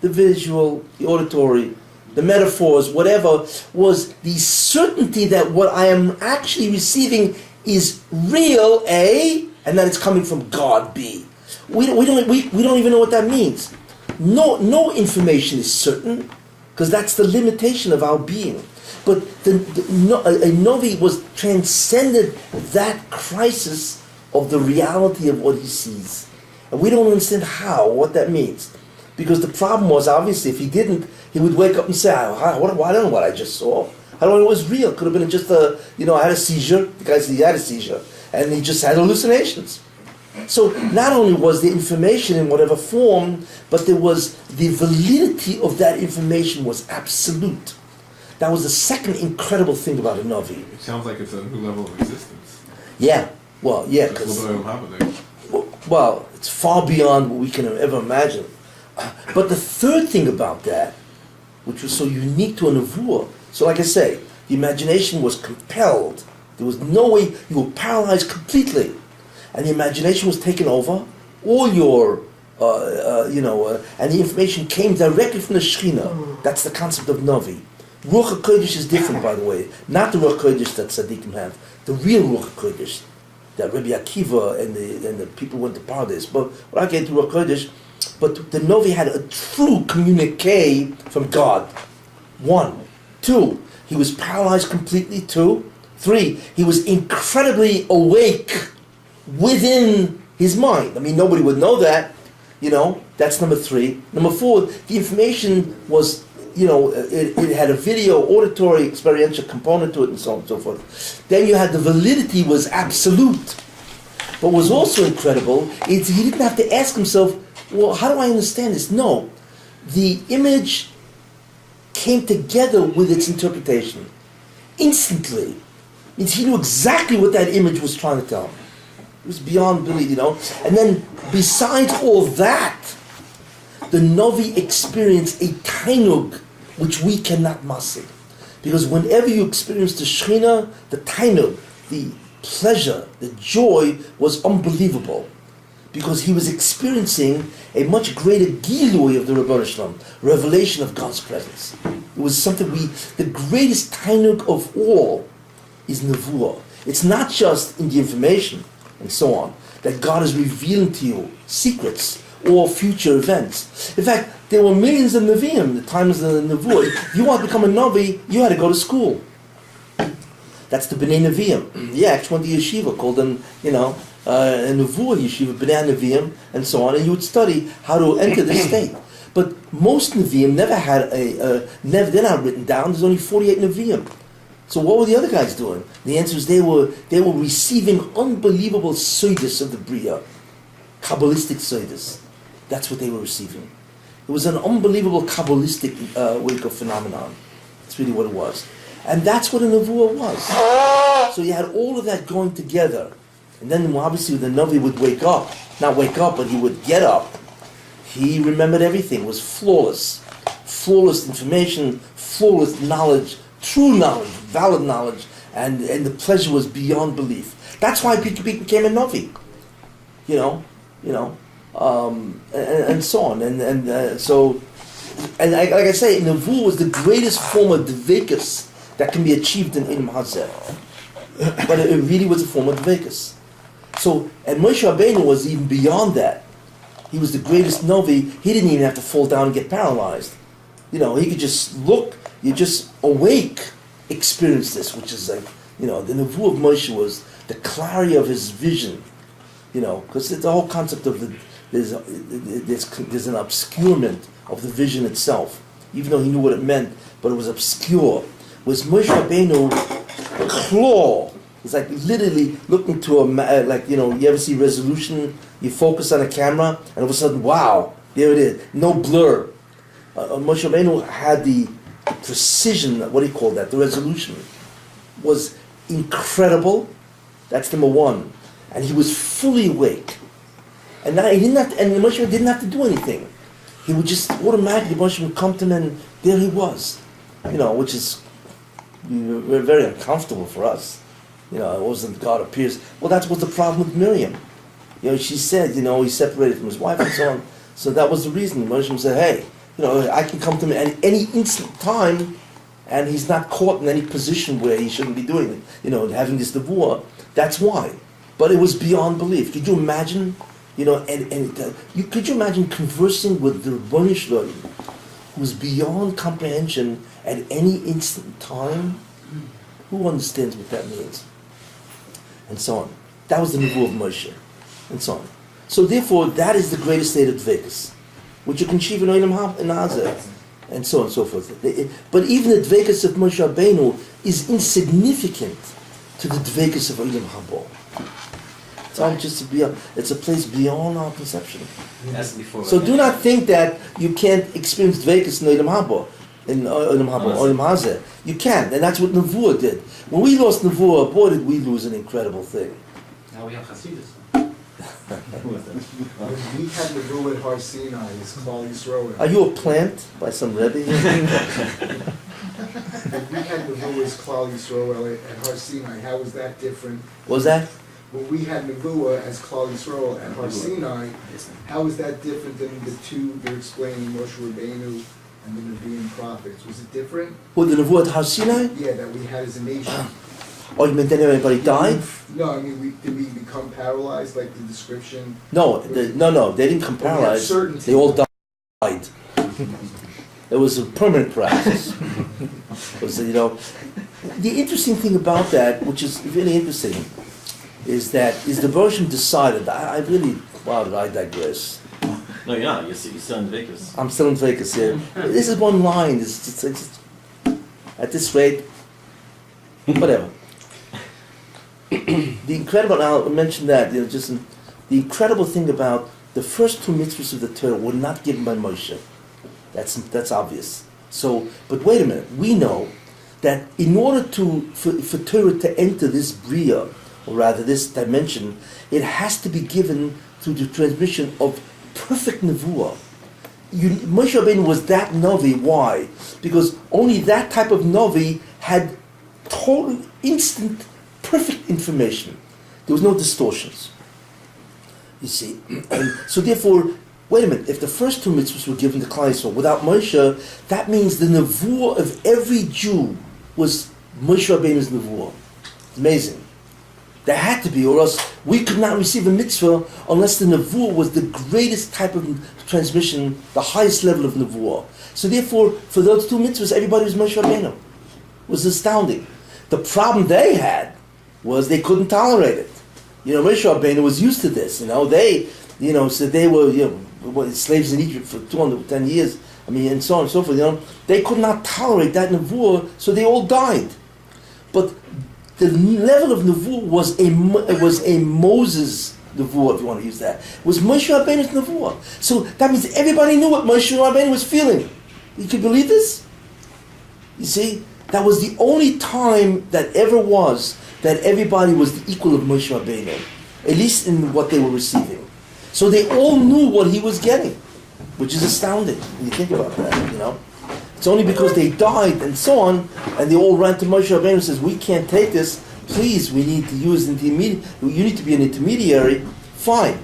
the visual, the auditory, the metaphors, whatever, was the certainty that what I am actually receiving is real, A, and that it's coming from God, B. We don't even know what that means. No information is certain, because that's the limitation of our being. But a Novi was transcended that crisis of the reality of what he sees. And we don't understand what that means. Because the problem was, obviously, if he didn't, he would wake up and say, I don't know what I just saw. How do I know it was real? Could have been just I had a seizure. The guy said he had a seizure. And he just had hallucinations. So not only was the information in whatever form, but there was the validity of that information was absolute. That was the second incredible thing about a Navi. It sounds like it's a new level of existence. Yeah, well, yeah, It's a because little bit of happening. well, it's far beyond what we can ever imagine. But the third thing about that, which was so unique to a Nevuah, so like I say, the imagination was compelled. There was no way, you were paralyzed completely. And the imagination was taken over, all your, and the information came directly from the Shekhinah. That's the concept of Navi. Ruach HaKodesh is different, by the way. Not the Ruach HaKodesh that Tzaddikim have. The real Ruach HaKodesh that Rabbi Akiva and the people went to paradise. But when I get to Ruach HaKodesh, but the Navi had a true communique from God. 1. 2, he was paralyzed completely. 2. 3, he was incredibly awake within his mind. I mean, nobody would know that, that's number 3. Number 4, the information was, it had a video, auditory, experiential component to it and so on and so forth. Then you had the validity was absolute. But what was also incredible is he didn't have to ask himself, well, how do I understand this? No. The image came together with its interpretation. Instantly. Means he knew exactly what that image was trying to tell him. It was beyond belief, And then, besides all that, the Navi experienced a tainug, which we cannot master. Because whenever you experience the Shekhinah, the tainug, the pleasure, the joy was unbelievable. Because he was experiencing a much greater gilui of the Rebbeinu Shalom, revelation of God's presence. It was something the greatest tainug of all is Nevuah. It's not just in the information and so on, that God is revealing to you secrets or future events. In fact, there were millions of Nevi'im, the times of the Nevuah. If you want to become a Navi, you had to go to school. That's the B'nai Nevi'im. Yeah, actually went to yeshiva called a Nevuah yeshiva, B'nai Nevi'im, and so on, and you would study how to enter the state. But most Nevi'im never had they're not written down, there's only 48 Nevi'im. So what were the other guys doing? The answer is they were receiving unbelievable soidus of the Bria, Kabbalistic soidus. That's what they were receiving. It was an unbelievable Kabbalistic wake of phenomenon. That's really what it was. And that's what a Nevuah was. So you had all of that going together. And then obviously the Navi would not wake up, but he would get up. He remembered everything. It was flawless. Flawless information, flawless knowledge, true knowledge, valid knowledge, and the pleasure was beyond belief. That's why people became a Navi, and so on. and like I say, Nevuah was the greatest form of Devekus that can be achieved in Ilm Hazeh. But it really was a form of Devekus. So, and Moshe Rabbeinu was even beyond that. He was the greatest Novi. He didn't even have to fall down and get paralyzed. He could just look, you just awake, experience this, which is like, the Nevuah of Moshe was the clarity of his vision, because the whole concept of there's an obscurement of the vision itself, even though he knew what it meant, but it was obscure. Was Moshe Rabbeinu claw? It's like literally looking to you ever see resolution? You focus on a camera, and all of a sudden, wow, there it is, no blur. Moshe Rabbeinu had the precision, what do you call that? The resolution was incredible. That's number one. And he was fully awake. And now he didn't have to, and Moshe didn't have to do anything. He would just automatically, Moshe would come to him, and there he was. Which is very uncomfortable for us. It wasn't God appears. Well, that was the problem with Miriam. She said, he separated from his wife and so on. So that was the reason. Moshe said, hey, I can come to him at any instant time, and he's not caught in any position where he shouldn't be doing it. Having this Nevuah. That's why. But it was beyond belief. Could you imagine? Could you imagine conversing with the Ribono Shel Olam, who's beyond comprehension at any instant time? Who understands what that means? And so on. That was the Nevuah of Moshe. And so on. So therefore, that is the greatest state of Dvekus, which you can achieve in Olam Hazeh, and so on and so forth. But even the Dvekus of Moshe Rabbeinu is insignificant to the Dvekus of Olam Haba. It's a place beyond our conception. So do not think that you can't experience Dvekus in Olam Haba, Olam Hazeh. You can, and that's what Nevuah did. When we lost Nevuah, boy, did we lose an incredible thing. Now we have Hasidus. We had Nevuah at Har Sinai, it's Klal Yisrael. Are you a plant by some Rebbe? We had Nevuah as Klal Yisrael at Har Sinai. How was that different? What was that? When we had Nevuah as Klal Yisrael at Har Sinai, how was that different than the two you're explaining, Moshe Rabbeinu and the Nevi'im prophets? Was it different? What, the Nevuah at Har Sinai? Yeah, that we had as a nation. Oh, you mean then everybody died? No, I mean, did we become paralyzed, like the description? No, they didn't come paralyzed. They all died. It was a permanent paralysis. The interesting thing about that, which is really interesting, is the version decided. I digress. No, you're not. You're still in Vegas. I'm still in Vegas. Yeah. This is one line. It's at this rate, whatever. The incredible. I'll mention that. The incredible thing about the first two mitzvahs of the Torah were not given by Moshe. That's obvious. So, but wait a minute. We know that in order for Torah to enter this bria, or rather this dimension, it has to be given through the transmission of perfect Nevuah. Moshe Rabbeinu was that Novi. Why? Because only that type of Novi had total, instant, perfect information. There was no distortions. You see. And so therefore, wait a minute, if the first two mitzvahs were given to Klal Yisrael without Moshe, that means the Nevuah of every Jew was Moshe Rabbeinu's Nevuah. Amazing. There had to be, or else we could not receive a mitzvah unless the Nevuah was the greatest type of transmission, the highest level of Nevuah. So therefore, for those two mitzvahs, everybody was Moshe Rabbeinu. It was astounding. The problem they had was they couldn't tolerate it. Moshe Rabbeinu was used to this. They were slaves in Egypt for 210 years. And so on and so forth. They could not tolerate that Nevuah, so they all died. But the level of Nevuah was a Moses Nevuah, if you want to use that. It was Moshe Rabbeinu's Nevuah. So that means everybody knew what Moshe Rabbeinu was feeling. You can believe this? You see? That was the only time that ever was that everybody was the equal of Moshe Rabbeinu, at least in what they were receiving. So they all knew what he was getting, which is astounding when you think about that, It's only because they died and so on, and they all ran to Moshe Rabbeinu and says, we can't take this, please, we need to use you need to be an intermediary, fine.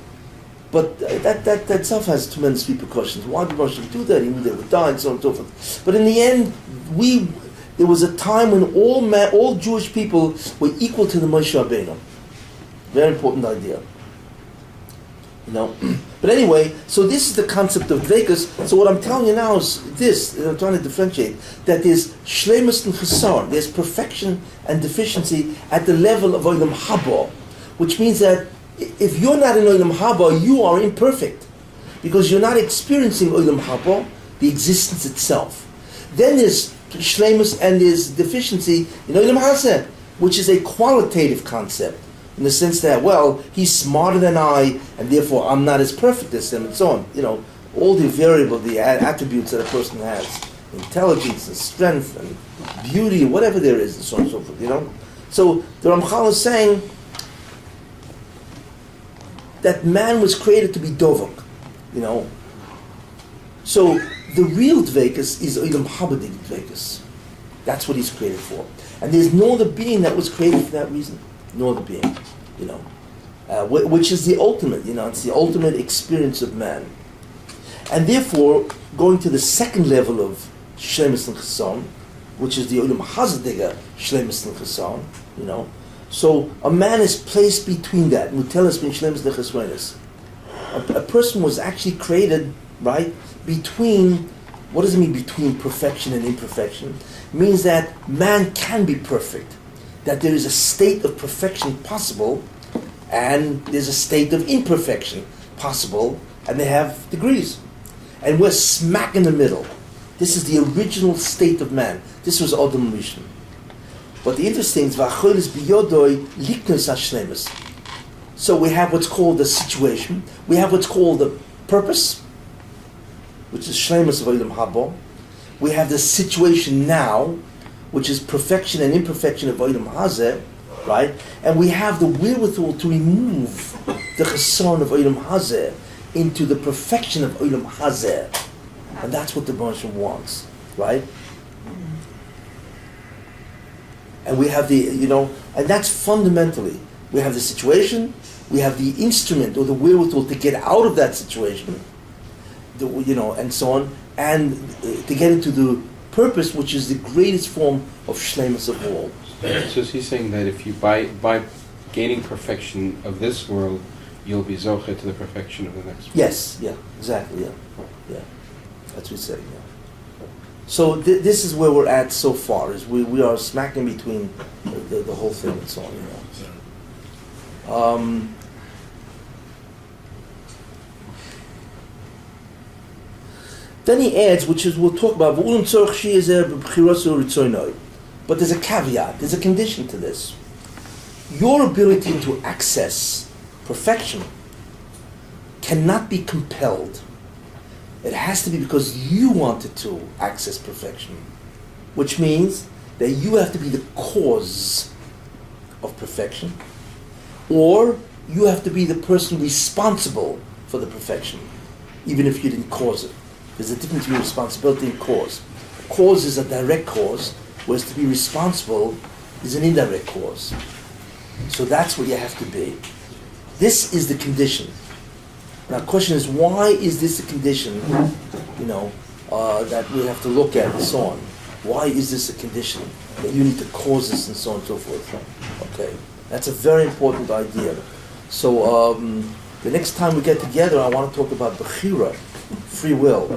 But that itself has tremendous repercussions. Why did Moshe do that? He knew they would die and so on and so forth. But in the end, there was a time when all Jewish people were equal to the Moshe Rabbeinu. Very important idea. But anyway, so this is the concept of Dveikus. So what I'm telling you now is this, I'm trying to differentiate, that there's Shleimus and Chesar, there's perfection and deficiency at the level of Olam Haba, which means that if you're not in Olam Haba, you are imperfect, because you're not experiencing Olam Haba, the existence itself. Then there's Shleimus and there's deficiency in Olam Hazeh, which is a qualitative concept, in the sense that, well, he's smarter than I, and therefore I'm not as perfect as him, and so on. All the variable, the attributes that a person has, intelligence and strength and beauty, whatever there is, and so on and so forth, So the Ramchal is saying that man was created to be dovok, So the real Dveikus is Olam Habadik Dveikus. That's what he's created for. And there's no other being that was created for that reason. No other being, which is the ultimate, it's the ultimate experience of man. And therefore, going to the second level of Shleimus and Chesron, which is the Olam Hazeh Shleimus and Chesron, so a man is placed between that. Mutelis bin Shleimus and Chesronis. A person was actually created, right, between, what does it mean between perfection and imperfection? It means that man can be perfect. That there is a state of perfection possible, and there's a state of imperfection possible, and they have degrees. And we're smack in the middle. This is the original state of man. This was Adam Rishon. But the interesting is, V'acholis biyodoi liknos hashlemus. So we have what's called the situation. We have what's called the purpose, which is shlemus of Olam Haba. We have the situation now, which is perfection and imperfection of Olam Hazeh, right? And we have the wherewithal to remove the chesron of Olam Hazeh into the perfection of Olam Hazeh. And that's what the Baruch wants, right? And we have the, and that's fundamentally, we have the situation, we have the instrument or the wherewithal to get out of that situation, and so on, and to get into the purpose, which is the greatest form of shleimus of all. So he's saying that if you by gaining perfection of this world, you'll be zoche to the perfection of the next world. Yes, yeah, exactly, yeah. That's what he's saying. Yeah. So this is where we're at so far. Is we are smack in between the whole thing and so on. Then he adds, which is we'll talk about, but there's a caveat, there's a condition to this. Your ability to access perfection cannot be compelled. It has to be because you wanted to access perfection, which means that you have to be the cause of perfection, or you have to be the person responsible for the perfection, even if you didn't cause it. There's a difference between responsibility and cause. Cause is a direct cause, whereas to be responsible is an indirect cause. So that's what you have to be. This is the condition. Now the question is, why is this a condition, that we have to look at and so on? Why is this a condition that you need to cause this and so on and so forth? Okay, that's a very important idea. So the next time we get together, I want to talk about Bechira, free will,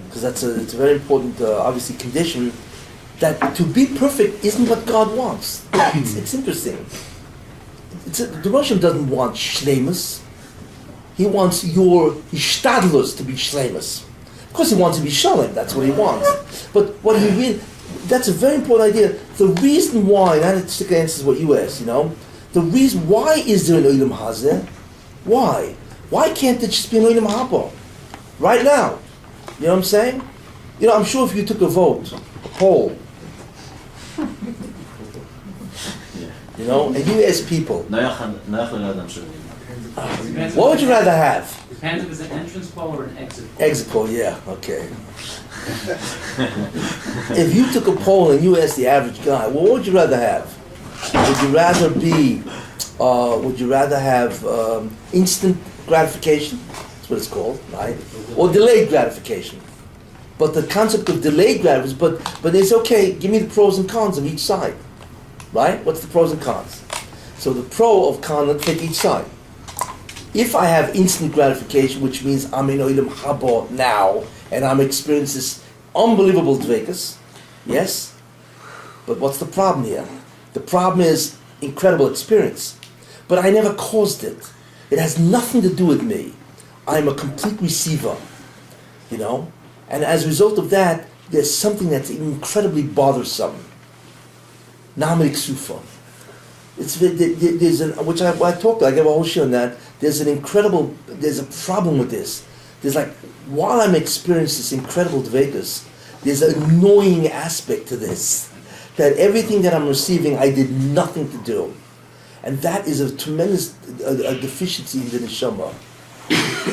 because it's a very important, obviously, condition. That to be perfect isn't what God wants. It's interesting. The Russian doesn't want shleimus. He wants your hishtadlus to be shleimus. Of course, he wants to be shalom. That's what he wants. But what he really, that's a very important idea. The reason why, and that answers what you asked, the reason why is there an Olam Hazeh? Why? Why can't it just be an Olam Haba? Right now. You know what I'm saying? I'm sure if you took a vote, a poll, and you ask people, what would you rather have? Depends if it's an entrance poll or an exit poll. Exit poll, yeah, okay. If you took a poll and you asked the average guy, well, what would you rather have? Would you rather be, would you rather have instant gratification, that's what it's called, right? Or delayed gratification. But the concept of delayed gratification, but it's okay, give me the pros and cons of each side, right? What's the pros and cons? So the pro of con, let's take each side. If I have instant gratification, which means I'm in Olam Haba now, and I'm experiencing this unbelievable dvekas, yes? But what's the problem here? The problem is incredible experience. But I never caused it. It has nothing to do with me. I'm a complete receiver, you know? And as a result of that, there's something that's incredibly bothersome. Namik Sufa. There's which I talked about, I gave a whole show on that. There's a problem with this. There's like, while I'm experiencing this incredible dvekas, there's an annoying aspect to this. That everything that I'm receiving, I did nothing to do. And that is a tremendous a deficiency in the neshama,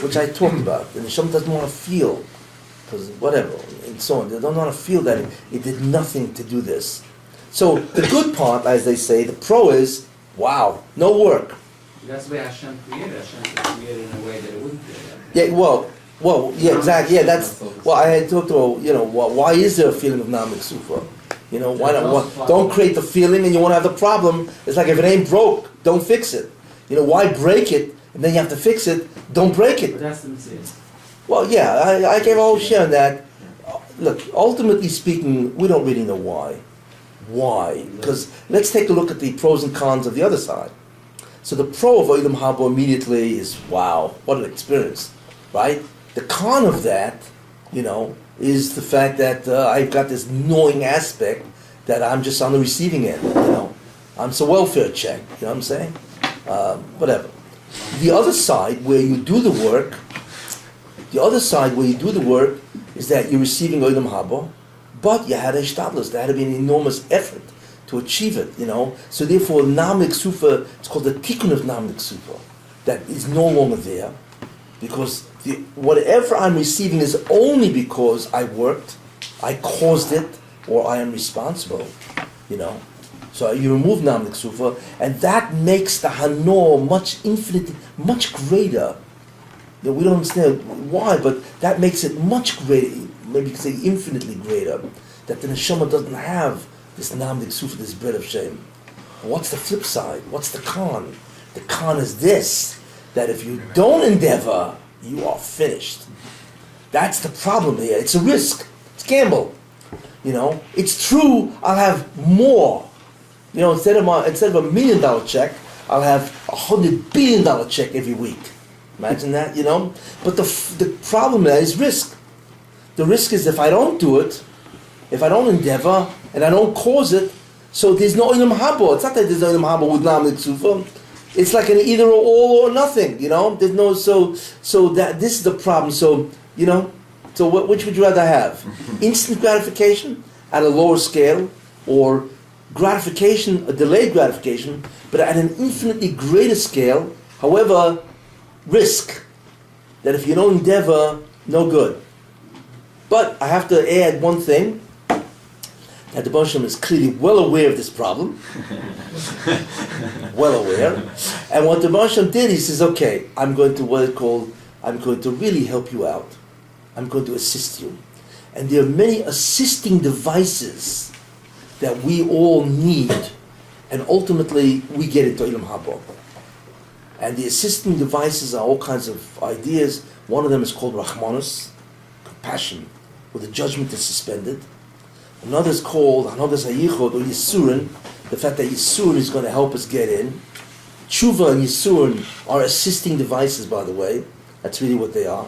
which I talked about. The neshama doesn't want to feel, because whatever, and so on. They don't want to feel that it did nothing to do this. So the good part, as they say, the pro is, wow, no work. That's the way Hashem created. Hashem created in a way that it wouldn't create. Yeah, yeah, exactly. Yeah, that's. Well, I had talked to, why is there a feeling of namik sufa? Why not? Don't create the feeling, and you won't have the problem. It's like if it ain't broke, don't fix it. Why break it and then you have to fix it? Don't break it. But that's the mistake. Well, yeah, I gave a whole share on that. Look, ultimately speaking, we don't really know why. Why? Because let's take a look at the pros and cons of the other side. So the pro of Olam Haba immediately is, wow, what an experience, right? The con of that, is the fact that I've got this gnawing aspect that I'm just on the receiving end, I'm a welfare check, you know what I'm saying? Whatever. The other side where you do the work, is that you're receiving Olam Haba, but you had a shtadlus, there had to be an enormous effort to achieve it, So therefore, Namlik Sufa, it's called the tikkun of Namlik Sufa, that is no longer there, because whatever I'm receiving is only because I worked, I caused it, or I am responsible, So you remove Namlik Sufa, and that makes the Hanor much greater. We don't understand why, but that makes it much greater, maybe you could say infinitely greater, that the neshama doesn't have this Namlik Sufa, this bread of shame. What's the flip side? What's the con? The con is this, that if you don't endeavor, you are finished. That's the problem here. It's a risk. It's gamble. It's true. I'll have more. Instead of $1 million check, I'll have $100 billion check every week. Imagine that. But the problem there is risk. The risk is if I don't do it, if I don't endeavor and I don't cause it, so there's no Olam Haba. It's not that there's no Olam Haba with Namlik Sufa. It's like an either or all or nothing, There's no so that this is the problem. So which would you rather have? Instant gratification at a lower scale, or gratification, a delayed gratification, but at an infinitely greater scale. However, risk that if you don't endeavor, no good. But I have to add one thing. That the Baruch Hashem is clearly well aware of this problem. Well aware. And what the Baruch Hashem did, he says, okay, I'm going to really help you out. I'm going to assist you. And there are many assisting devices that we all need, and ultimately we get into Olam Haba. And the assisting devices are all kinds of ideas. One of them is called Rachmanus, compassion, where the judgment is suspended. Another is called Hayichod or Yisurin, the fact that Yisurin is going to help us get in. Tshuva and Yisurin are assisting devices, by the way. That's really what they are.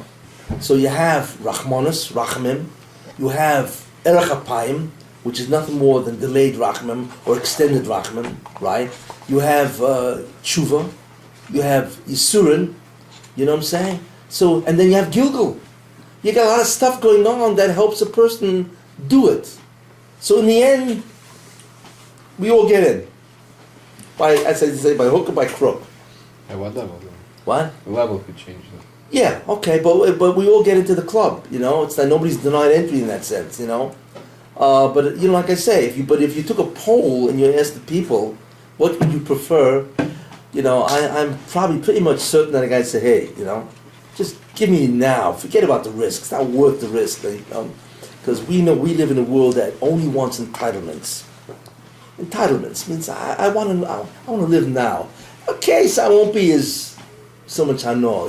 So you have Rachmanus, Rachamim. You have Erech Apayim, which is nothing more than delayed Rachamim or extended Rachamim, right? You have Tshuva. You have Yisurin. You know what I'm saying? So, and then you have Gilgul. You got a lot of stuff going on that helps a person do it. So in the end, we all get in. By hook or by crook. At what level? What? The level could change. Yeah, okay, but we all get into the club, It's that nobody's denied entry in that sense, But like I say, if you took a poll and you asked the people, What would you prefer? I'm probably pretty much certain that a guy say, hey, just give me now. Forget about the risk. It's not worth the risk. Because we know we live in a world that only wants entitlements. Entitlements means I want to live now. Okay, so I won't be so much I know.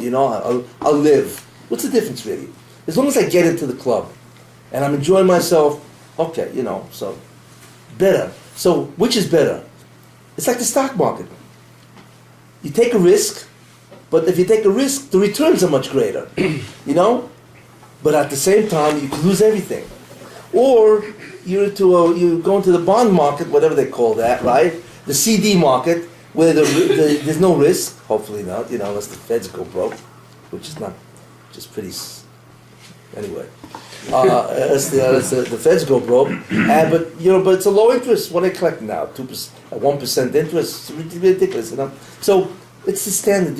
I'll live. What's the difference really? As long as I get into the club and I'm enjoying myself, okay, so better. So which is better? It's like the stock market. You take a risk, but if you take a risk, the returns are much greater, But at the same time, you can lose everything. Or you go into the bond market, whatever they call that, right? The CD market, where there's no risk, hopefully not, unless the feds go broke, which is not just pretty. Anyway, unless the feds go broke, but it's a low interest. What are they collecting now? 2%, 1% interest. It's ridiculous, So it's the standard.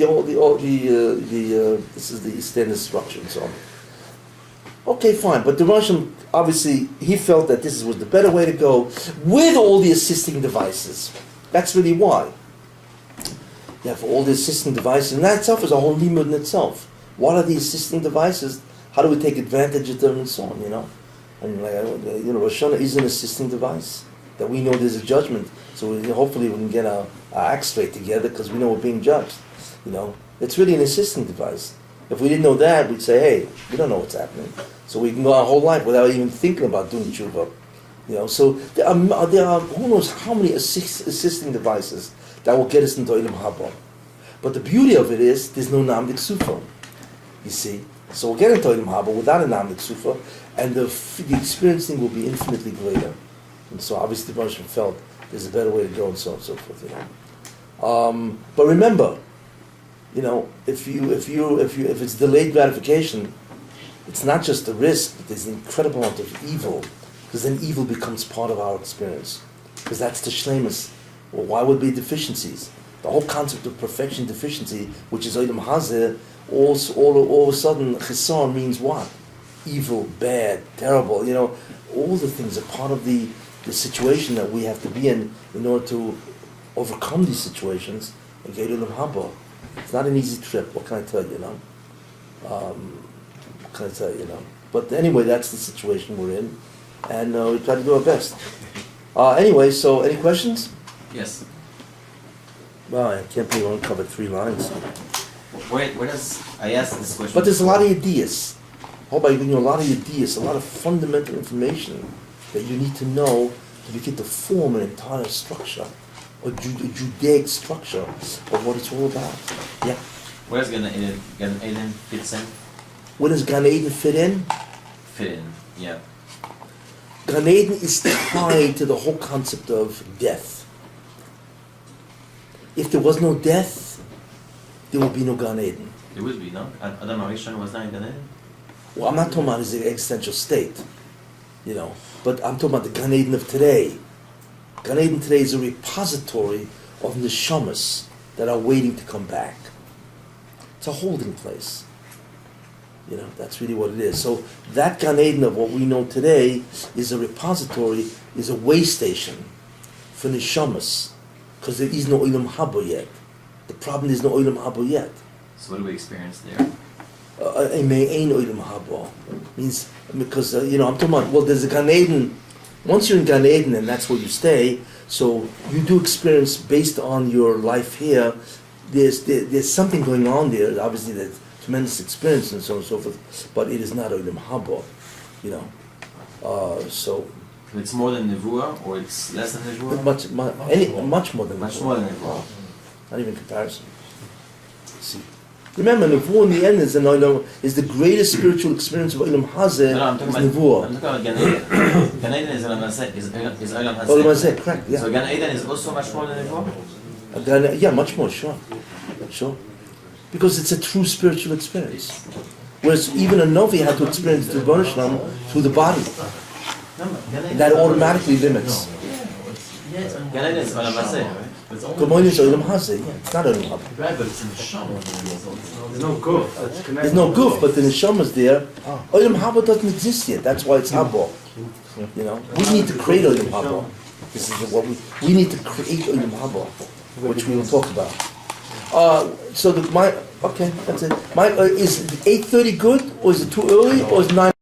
This is the standard structure and so on. Okay, fine. But the Russian, obviously, he felt that this was the better way to go with all the assisting devices. That's really why. You have all the assisting devices, and that itself is a whole limud in itself. What are the assisting devices? How do we take advantage of them and so on, Rosh Hashanah is an assisting device that we know there's a judgment. So hopefully we can get our act straight together because we know we're being judged. It's really an assisting device. If we didn't know that, we'd say, hey, we don't know what's happening. So we can go our whole life without even thinking about doing tshuva. So there are who knows how many assisting devices that will get us into Olam Haba. But the beauty of it is there's no Namdik Sufa. You see? So we'll get into Olam Haba without a Namdik Sufa, and the experiencing will be infinitely greater. And so obviously the Russian felt there's a better way to go and so on and so forth. But remember, if it's delayed gratification, it's not just the risk, but there's an incredible amount of evil, because then evil becomes part of our experience. Because that's the shlemus. Well, why would there be deficiencies? The whole concept of perfection deficiency, which is Olam Hazeh, all of a sudden, Chesson means what? Evil, bad, terrible. All the things are part of the situation that we have to be in order to overcome these situations and get Olam Haba. It's not an easy trip. What can I tell you? What can I tell you? But anyway, that's the situation we're in, and we try to do our best. Anyway, so any questions? Yes. Well, I can't believe I only covered 3 lines. Where does I asked this question? But there's a lot of ideas. I hope I give you a lot of ideas, a lot of fundamental information that you need to know to begin to form an entire structure, a Judaic structure of what it's all about. Yeah. Where does Gan Eden fits in? Where does Gan Eden fit in? Fit in, yeah. Gan Eden is tied to the whole concept of death. If there was no death, there would be no Gan Eden. There would be, no? Adam HaRishon was not in Gan Eden? Well, I'm not talking about his existential state, but I'm talking about the Gan Eden of today. Gan Eden today is a repository of neshamas that are waiting to come back. It's a holding place. That's really what it is. So that Gan Eden of what we know today is a repository, is a way station for neshamas, because there is no Olam Haba yet. The problem is no Olam Haba yet. So what do we experience there? A me'ein Olam Haba means, because I'm talking about, well, there's a Gan Eden. Once you're in Gan Eden and that's where you stay, so you do experience based on your life here. There's something going on there. Obviously, there's tremendous experience and so on and so forth, but it is not Olam Haba, So it's more than Nevuah, or it's less than Nevuah? much more than Much more than Nevuah. Not even comparison. See, remember, Nevuah in the end is the greatest spiritual experience of Olam Hazeh. No, I'm talking about Gan Eden. Gan Eden is Olam Hazeh. Is Olam Hazeh. Olam Hazeh, correct? Yeah. So Gan Eden is also much more than Nevuah? Yeah, much more, sure. Because it's a true spiritual experience. Whereas even a Novi had to experience the Rebbeinu Shalom through the body. That automatically limits. Gan Eden is Olam Hazeh. Gomoin is Olam Hazeh, yeah. It's not Olam Haba. Right, but it's in the Neshama. There's no goof. There's no goof, but the Neshama's there. Olam Haba doesn't exist yet. That's why it's Haba. We need to create Olam Haba. This is what we need to create a Yom Haba, which we will talk about. So okay, that's it. Is 8:30 good, or is it too early, or is 9?